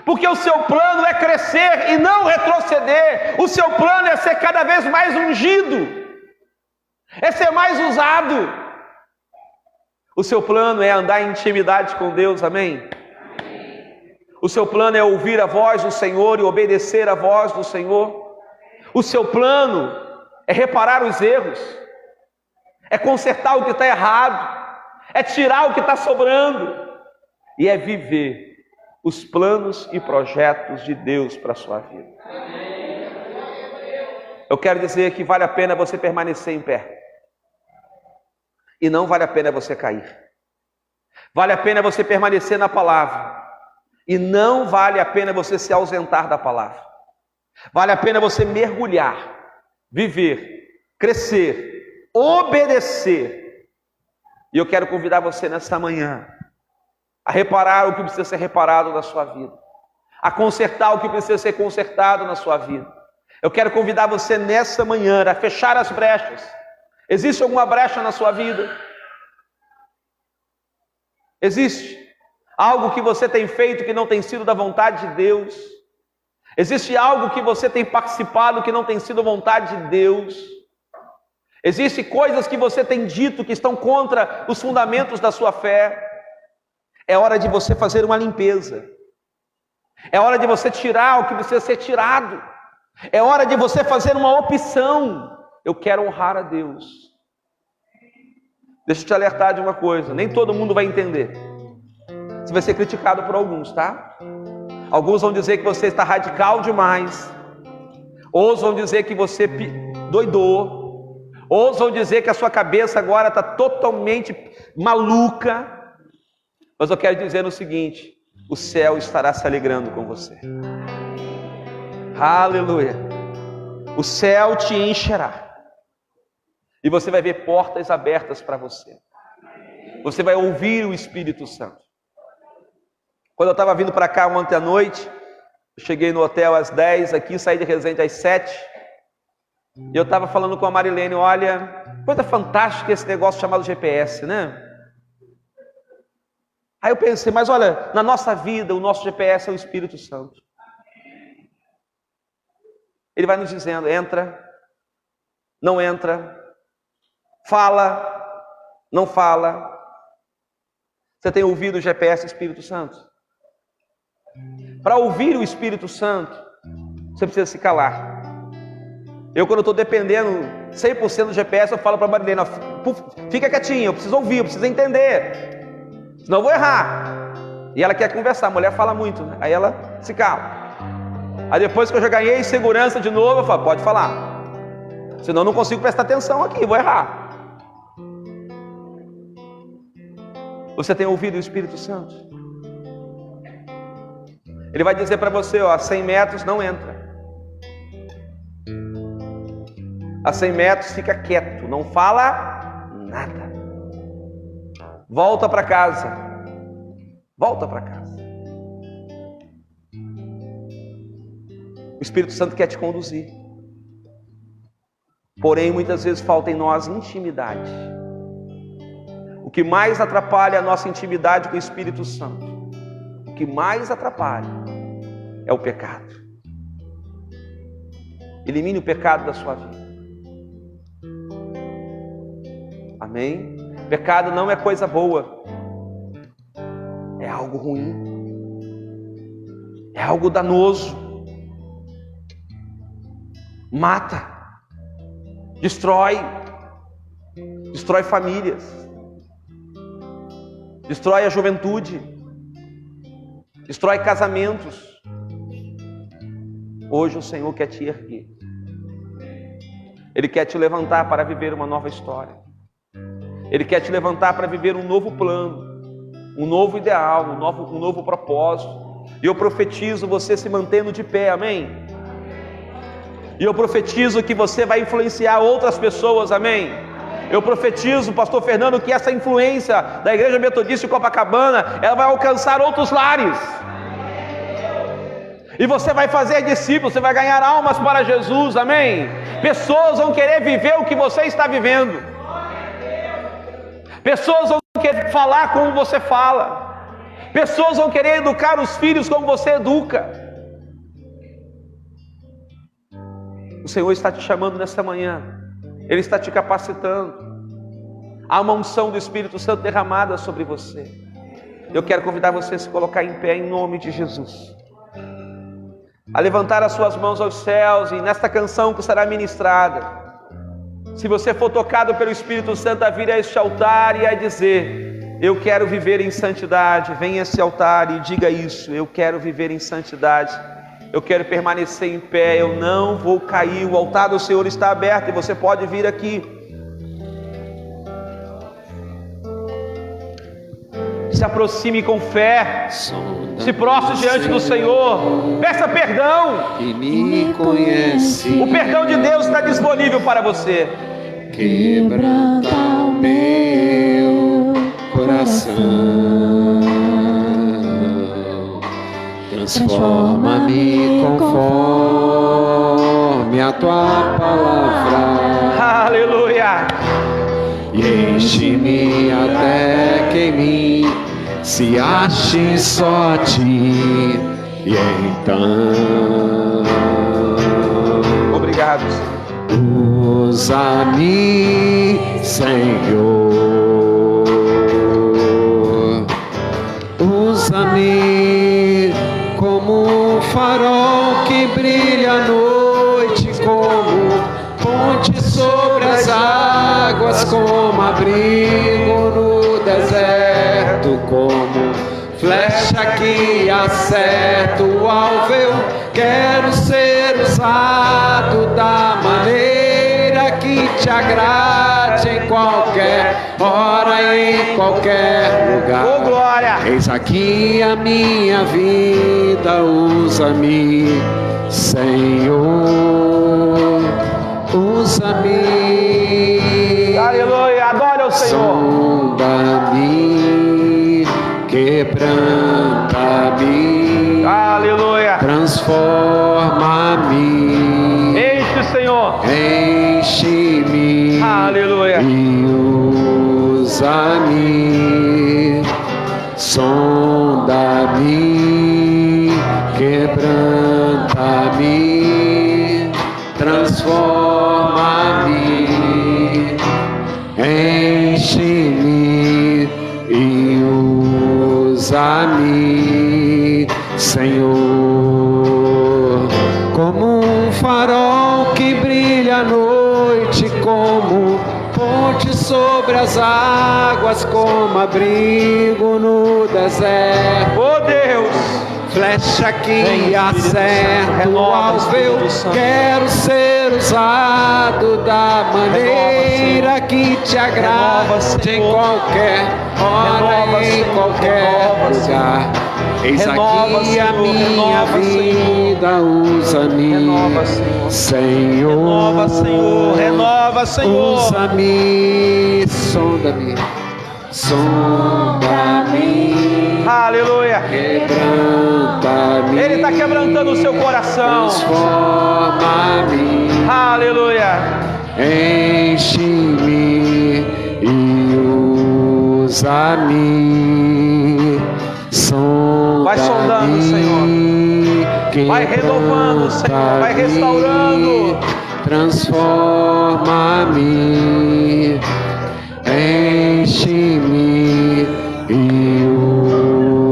porque o seu plano é crescer e não retroceder. O seu plano é ser cada vez mais ungido, é ser mais usado. O seu plano é andar em intimidade com Deus, amém? O seu plano é ouvir a voz do Senhor e obedecer a voz do Senhor. O seu plano é reparar os erros, é consertar o que está errado, é tirar o que está sobrando, e é viver os planos e projetos de Deus para a sua vida. Eu quero dizer que vale a pena você permanecer em pé, e não vale a pena você cair. Vale a pena você permanecer na palavra, e não vale a pena você se ausentar da palavra. Vale a pena você mergulhar, viver, crescer, obedecer. E eu quero convidar você nesta manhã a reparar o que precisa ser reparado na sua vida, a consertar o que precisa ser consertado na sua vida. Eu quero convidar você nessa manhã a fechar as brechas. Existe alguma brecha na sua vida? Existe algo que você tem feito que não tem sido da vontade de Deus? Existe algo que você tem participado que não tem sido vontade de Deus? Existem coisas que você tem dito que estão contra os fundamentos da sua fé? É hora de você fazer uma limpeza. É hora de você tirar o que precisa ser tirado. É hora de você fazer uma opção. Eu quero honrar a Deus. Deixa eu te alertar de uma coisa: nem todo mundo vai entender. Você vai ser criticado por alguns, tá? Alguns vão dizer que você está radical demais. Outros vão dizer que você doidou. Ousam dizer que a sua cabeça agora está totalmente maluca. Mas eu quero dizer o seguinte: o céu estará se alegrando com você. Aleluia. O céu te encherá. E você vai ver portas abertas para você. Você vai ouvir o Espírito Santo. Quando eu estava vindo para cá ontem à noite, eu cheguei no hotel às 10 aqui, saí de Resende às 7. E eu estava falando com a Marilene: olha, coisa fantástica esse negócio chamado GPS, né? Aí eu pensei, mas olha, na nossa vida, o nosso GPS é o Espírito Santo. Ele vai nos dizendo: entra, não entra, fala, não fala. Você tem ouvido o GPS Espírito Santo? Para ouvir o Espírito Santo, você precisa se calar. Eu, quando estou dependendo 100% do GPS, eu falo para a Marilena: fica quietinha, eu preciso ouvir, eu preciso entender, senão eu vou errar. E ela quer conversar, a mulher fala muito, né? Aí ela se cala. Aí depois que eu já ganhei segurança de novo, eu falo: pode falar, senão eu não consigo prestar atenção aqui, vou errar. Você tem ouvido o Espírito Santo? Ele vai dizer para você: ó, a 100 metros não entra. A 100 metros fica quieto, não fala nada. Volta para casa. Volta para casa. O Espírito Santo quer te conduzir. Porém, muitas vezes falta em nós intimidade. O que mais atrapalha a nossa intimidade com o Espírito Santo, o que mais atrapalha é o pecado. Elimine o pecado da sua vida. Amém? Pecado não é coisa boa. É algo ruim. É algo danoso. Mata. Destrói. Destrói famílias. Destrói a juventude. Destrói casamentos. Hoje o Senhor quer te erguer. Ele quer te levantar para viver uma nova história. Ele quer te levantar para viver um novo plano, um novo ideal, um novo propósito. E eu profetizo você se mantendo de pé, amém? E eu profetizo que você vai influenciar outras pessoas, amém? Eu profetizo, pastor Fernando, que essa influência da Igreja Metodista de Copacabana, ela vai alcançar outros lares. E você vai fazer discípulos, você vai ganhar almas para Jesus, amém? Pessoas vão querer viver o que você está vivendo. Pessoas vão querer falar como você fala. Pessoas vão querer educar os filhos como você educa. O Senhor está te chamando nesta manhã. Ele está te capacitando. Há uma unção do Espírito Santo derramada sobre você. Eu quero convidar você a se colocar em pé em nome de Jesus. A levantar as suas mãos aos céus e nesta canção que será ministrada, se você for tocado pelo Espírito Santo, a vir a este altar e a dizer: eu quero viver em santidade. Venha a esse altar e diga isso: eu quero viver em santidade. Eu quero permanecer em pé, eu não vou cair. O altar do Senhor está aberto e você pode vir aqui. Se aproxime com fé. Se prostre diante do Senhor. Peça perdão. Que me conhece. O perdão de Deus está disponível para você. Quebranta o meu coração. Transforma-me conforme a tua palavra. Aleluia. E enche-me até que em mim se ache só a ti. E então Obrigado, usa-me, Senhor. Usa-me como um farol que brilha à noite, como ponte sobre as águas, como abrigo no deserto, como flecha que acerta o alvo. Eu quero ser usado da maneira que te agrade em qualquer hora, em qualquer lugar. Oh, glória! Eis aqui a minha vida, usa-me, Senhor, usa-me. Aleluia, adore o Senhor. Sonda-me, quebranta-me, Aleluia. transforma-me, Enche, Senhor. enche-me, Aleluia. e usa-me, sonda-me, quebranta-me, transforma-me, enche-me e usa-me, Senhor, como um farol que brilha à noite, como ponte sobre as águas, como abrigo no deserto. Oh, Deus. Flecha que Vem, acerta o alvo, quero ser usado da maneira que te agrada, em qualquer hora, em qualquer lugar. Eis aqui a minha vida, usa-me, Senhor. Renova, Senhor. Renova, Senhor. Usa-me, sonda-me, sonda-me. Aleluia. Quebranta-me. Ele está quebrantando o seu coração. Transforma-me. Aleluia. Enche-me e usa-me. Sonda-me. Vai sondando, Senhor. Vai renovando, Senhor. Vai restaurando. Transforma-me. Enche-me e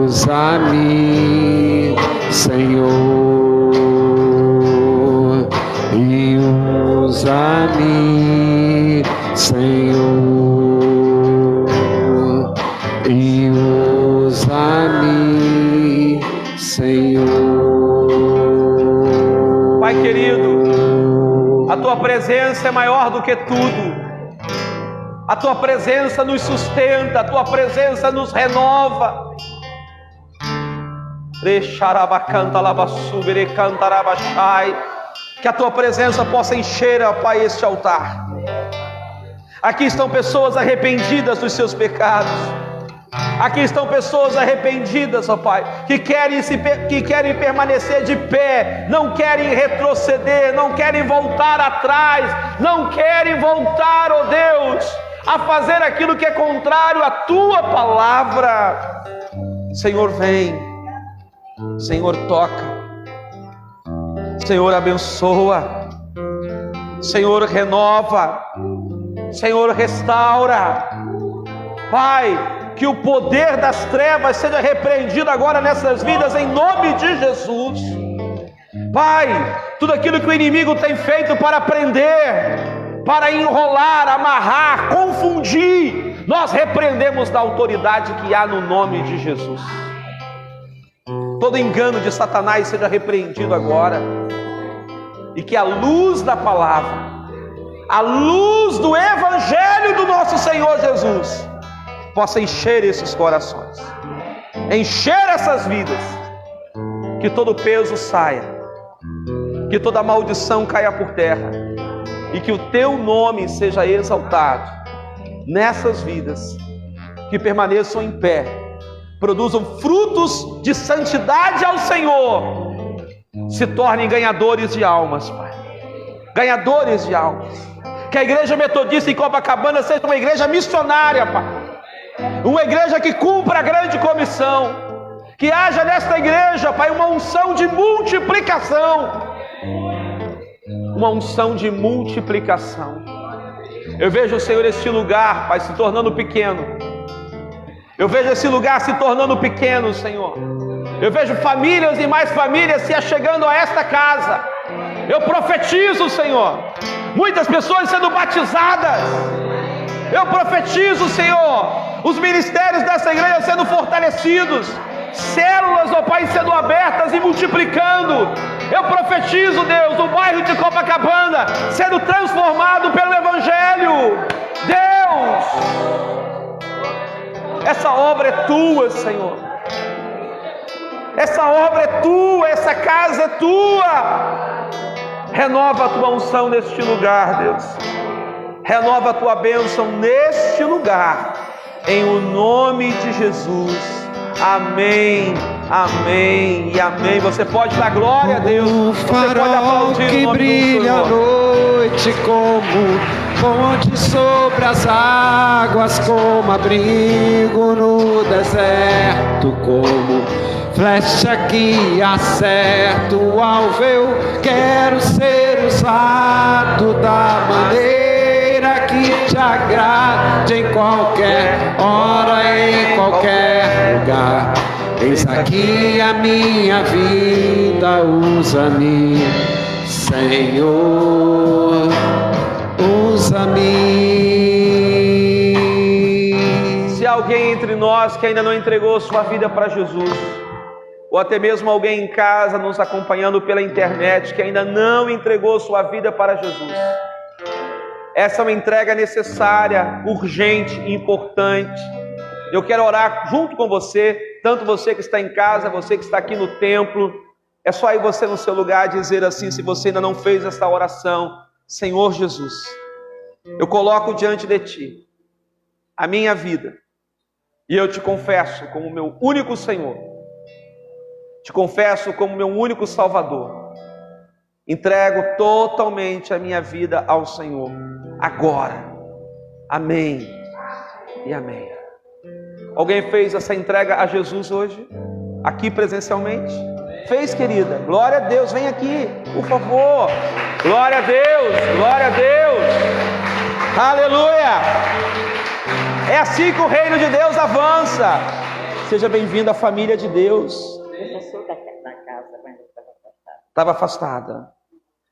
usa-me, Senhor, e usa-me, Senhor, e usa-me, Senhor. Pai querido, a Tua presença é maior do que tudo. A Tua presença nos sustenta, a Tua presença nos renova. Que a Tua presença possa encher, ó Pai, este altar. Aqui estão pessoas arrependidas dos seus pecados. Aqui estão pessoas arrependidas, ó Pai, que querem permanecer de pé, não querem retroceder, não querem voltar atrás, não querem voltar, ó Deus, a fazer aquilo que é contrário à Tua palavra. Senhor, vem. Senhor, toca. Senhor, abençoa. Senhor, renova. Senhor, restaura. Pai, que o poder das trevas seja repreendido agora nessas vidas, em nome de Jesus. Pai, tudo aquilo que o inimigo tem feito para prender, para enrolar, amarrar, confundir, nós repreendemos da autoridade que há no nome de Jesus. Todo engano de Satanás seja repreendido agora, e que a luz da palavra, a luz do Evangelho do nosso Senhor Jesus, possa encher esses corações, encher essas vidas, que todo peso saia, que toda maldição caia por terra, e que o Teu nome seja exaltado nessas vidas, que permaneçam em pé, produzam frutos de santidade ao Senhor, se tornem ganhadores de almas, Pai, ganhadores de almas. Que a igreja metodista em Copacabana seja uma igreja missionária, Pai, uma igreja que cumpra a grande comissão, que haja nesta igreja, Pai, uma unção de multiplicação, uma unção de multiplicação. Eu vejo, Senhor, este lugar, Pai, se tornando pequeno. Eu vejo esse lugar se tornando pequeno, Senhor. Eu vejo famílias e mais famílias se achegando a esta casa. Eu profetizo, Senhor, muitas pessoas sendo batizadas. Eu profetizo, Senhor, os ministérios dessa igreja sendo fortalecidos. células, ó Pai, sendo abertas e multiplicando. Eu profetizo, Deus, o bairro de Copacabana sendo transformado pelo Evangelho. Deus, essa obra é tua, Senhor. Essa obra é tua, essa casa é tua. Renova a tua unção neste lugar, Deus. Renova a tua bênção neste lugar, em o nome de Jesus. Amém, amém e amém. Você pode dar glória a Deus. Você pode aplaudir que o nome brilha do à noite como fonte sobre as águas, como abrigo no deserto, como flecha que acerta o alvo. Eu quero ser usado da maneira que te agrade, em qualquer hora, em qualquer lugar. Eis aqui a minha vida, usa-me, Senhor, usa-me. Se alguém entre nós que ainda não entregou sua vida para Jesus, ou até mesmo alguém em casa nos acompanhando pela internet que ainda não entregou sua vida para Jesus, essa é uma entrega necessária, urgente e importante. Eu quero orar junto com você, tanto você que está em casa, você que está aqui no templo. É só ir você no seu lugar dizer assim, se você ainda não fez essa oração: Senhor Jesus, eu coloco diante de Ti a minha vida, e eu te confesso como meu único Senhor, te confesso como meu único Salvador. Entrego totalmente a minha vida ao Senhor agora. Amém e amém. Alguém fez essa entrega a Jesus hoje? Aqui presencialmente? Fez, querida? Glória a Deus, vem aqui, por favor. Glória a Deus, glória a Deus. Aleluia. É assim que o reino de Deus avança. Seja bem-vindo à família de Deus. Eu sou da casa, mas Estava afastada.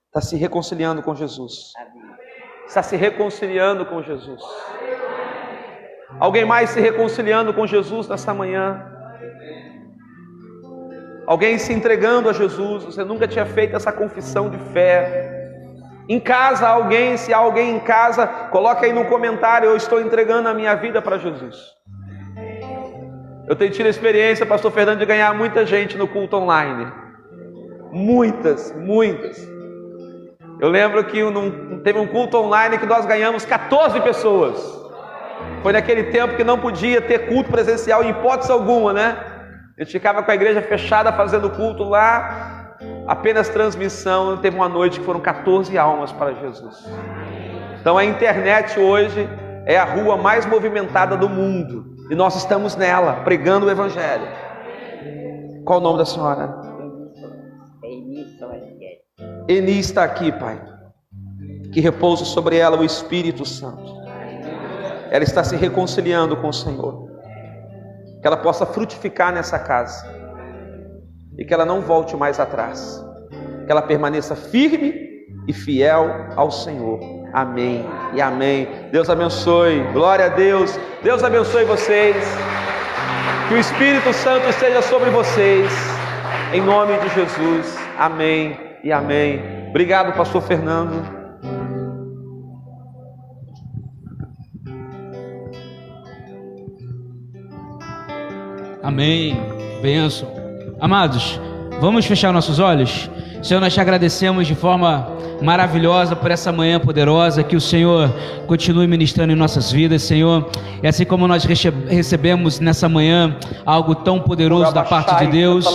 Está se reconciliando com Jesus. Está se reconciliando com Jesus. Alguém mais se reconciliando com Jesus nesta manhã? Alguém se entregando a Jesus? Você nunca tinha feito essa confissão de fé. Em casa, alguém, se há alguém em casa, coloca aí no comentário: eu estou entregando a minha vida para Jesus. Eu tenho tido a experiência, pastor Fernando, de ganhar muita gente no culto online. Muitas. Eu lembro que teve um culto online que nós ganhamos 14 pessoas. Foi naquele tempo que não podia ter culto presencial em hipótese alguma, né? A gente ficava com a igreja fechada fazendo culto lá, apenas transmissão. Teve uma noite que foram 14 almas para Jesus. Então a internet hoje é a rua mais movimentada do mundo, e nós estamos nela, pregando o Evangelho. Qual o nome da senhora? Eni está aqui, Pai. Que repouse sobre ela o Espírito Santo. Ela está se reconciliando com o Senhor. Que ela possa frutificar nessa casa. E que ela não volte mais atrás. Que ela permaneça firme e fiel ao Senhor. Amém e amém. Deus abençoe. Glória a Deus. Deus abençoe vocês. Que o Espírito Santo esteja sobre vocês. Em nome de Jesus. Amém e amém. Obrigado, pastor Fernando. Amém. Bênção. Amados, vamos fechar nossos olhos? Senhor, nós te agradecemos de forma maravilhosa por essa manhã poderosa. Que o Senhor continue ministrando em nossas vidas, Senhor. E assim como nós recebemos nessa manhã algo tão poderoso da parte de Deus,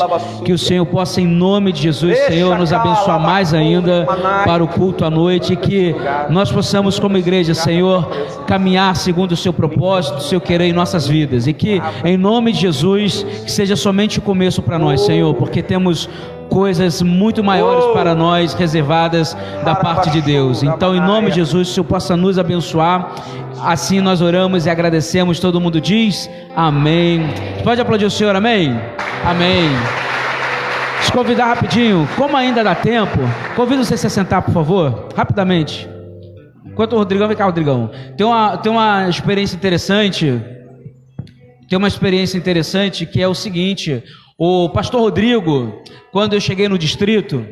que o Senhor possa, em nome de Jesus, Senhor, nos abençoar mais ainda para o culto à noite. E que nós possamos, como igreja, Senhor, caminhar segundo o seu propósito, o seu querer em nossas vidas. E que, em nome de Jesus, que seja somente o começo para nós, Senhor, porque temos coisas muito maiores para nós, reservadas da parte de Deus. Então, em nome de Jesus, o Senhor possa nos abençoar. Assim nós oramos e agradecemos. Todo mundo diz amém. Pode aplaudir o Senhor, amém? Amém. Te convidar rapidinho, como ainda dá tempo, convido você a se sentar, por favor, rapidamente. Enquanto o Rodrigão, vem cá, Rodrigão. Tem uma experiência interessante tem uma experiência interessante que é o seguinte: o pastor Rodrigo, quando eu cheguei no distrito,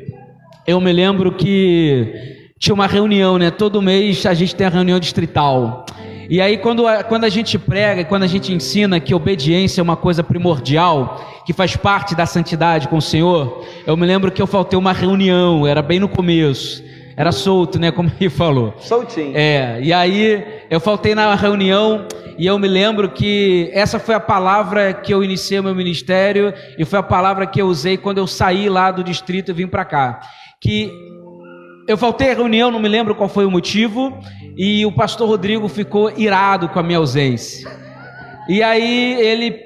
eu me lembro que tinha uma reunião, né? Todo mês a gente tem a reunião distrital. E aí quando a gente prega, quando a gente ensina que obediência é uma coisa primordial, que faz parte da santidade com o Senhor, eu me lembro que eu faltei uma reunião, era bem no começo, era solto, né? Como ele falou. Soltinho. E aí eu faltei na reunião e eu me lembro que essa foi a palavra que eu iniciei o meu ministério e foi a palavra que eu usei quando eu saí lá do distrito e vim para cá. Que eu faltei a reunião, não me lembro qual foi o motivo, e o pastor Rodrigo ficou irado com a minha ausência. E aí ele,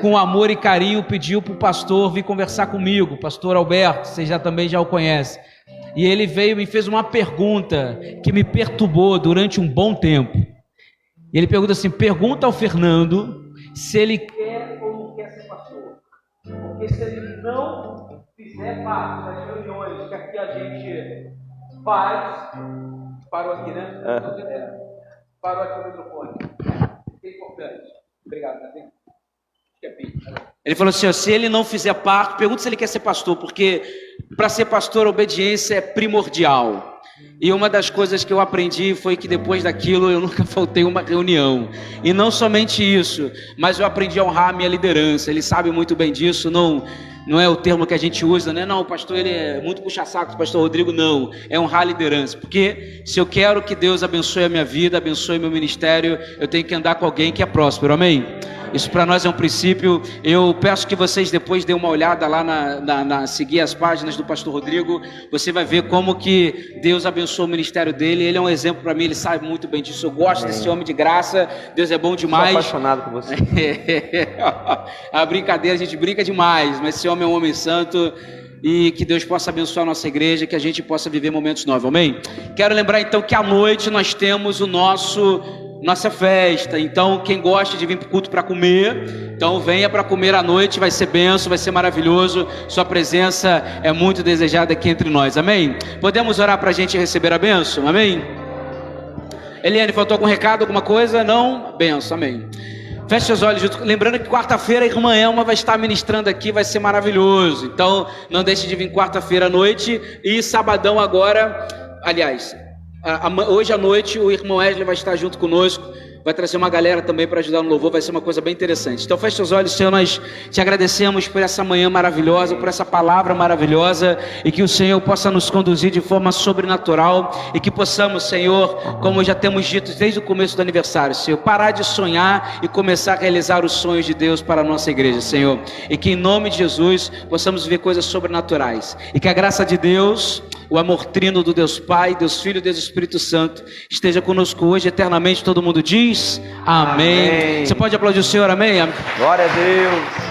com amor e carinho, pediu para o pastor vir conversar comigo, o pastor Alberto, você também já o conhece. E ele veio e me fez uma pergunta que me perturbou durante um bom tempo. Ele pergunta assim: pergunta ao Fernando se ele quer ou não quer ser pastor. Porque se ele não fizer parte das reuniões que aqui a gente faz... Parou aqui, né? Parou aqui o microfone. É importante. Obrigado, ele falou assim: ó, se ele não fizer parte, pergunta se ele quer ser pastor, porque para ser pastor a obediência é primordial. E uma das coisas que eu aprendi foi que depois daquilo eu nunca faltei uma reunião. E não somente isso, mas eu aprendi a honrar a minha liderança. Ele sabe muito bem disso, não é o termo que a gente usa, né? Não, o pastor ele é muito puxa-saco, o pastor Rodrigo não, é honrar a liderança. Porque se eu quero que Deus abençoe a minha vida, abençoe meu ministério, eu tenho que andar com alguém que é próspero, amém? Isso para nós é um princípio. Eu peço que vocês depois dêem uma olhada lá seguir as páginas do pastor Rodrigo. Você vai ver como que Deus abençoou o ministério dele. Ele é um exemplo para mim, ele sabe muito bem disso. Eu gosto desse homem de graça, Deus é bom demais. Sou apaixonado por você. A brincadeira, a gente brinca demais, mas esse homem é um homem santo. E que Deus possa abençoar a nossa igreja, que a gente possa viver momentos novos, amém? Quero lembrar então que à noite nós temos nossa festa. Então quem gosta de vir para o culto para comer, então venha para comer à noite, vai ser benção, vai ser maravilhoso. Sua presença é muito desejada aqui entre nós, amém? Podemos orar para a gente receber a benção, amém? Eliane, faltou algum recado, alguma coisa? Não? Benção, amém. Feche seus olhos, lembrando que quarta-feira a irmã Elma vai estar ministrando aqui, vai ser maravilhoso. Então não deixe de vir quarta-feira à noite. E sabadão agora, aliás, hoje à noite o irmão Wesley vai estar junto conosco, vai trazer uma galera também para ajudar no louvor, vai ser uma coisa bem interessante. Então feche seus olhos, Senhor, nós te agradecemos por essa manhã maravilhosa, por essa palavra maravilhosa, e que o Senhor possa nos conduzir de forma sobrenatural, e que possamos, Senhor, como já temos dito desde o começo do aniversário, Senhor, parar de sonhar e começar a realizar os sonhos de Deus para a nossa igreja, Senhor, e que em nome de Jesus possamos viver coisas sobrenaturais, e que a graça de Deus, o amor trino do Deus Pai, Deus Filho e Deus Espírito Santo esteja conosco hoje eternamente. Todo mundo diz amém. Você pode aplaudir o Senhor, amém? Glória a Deus.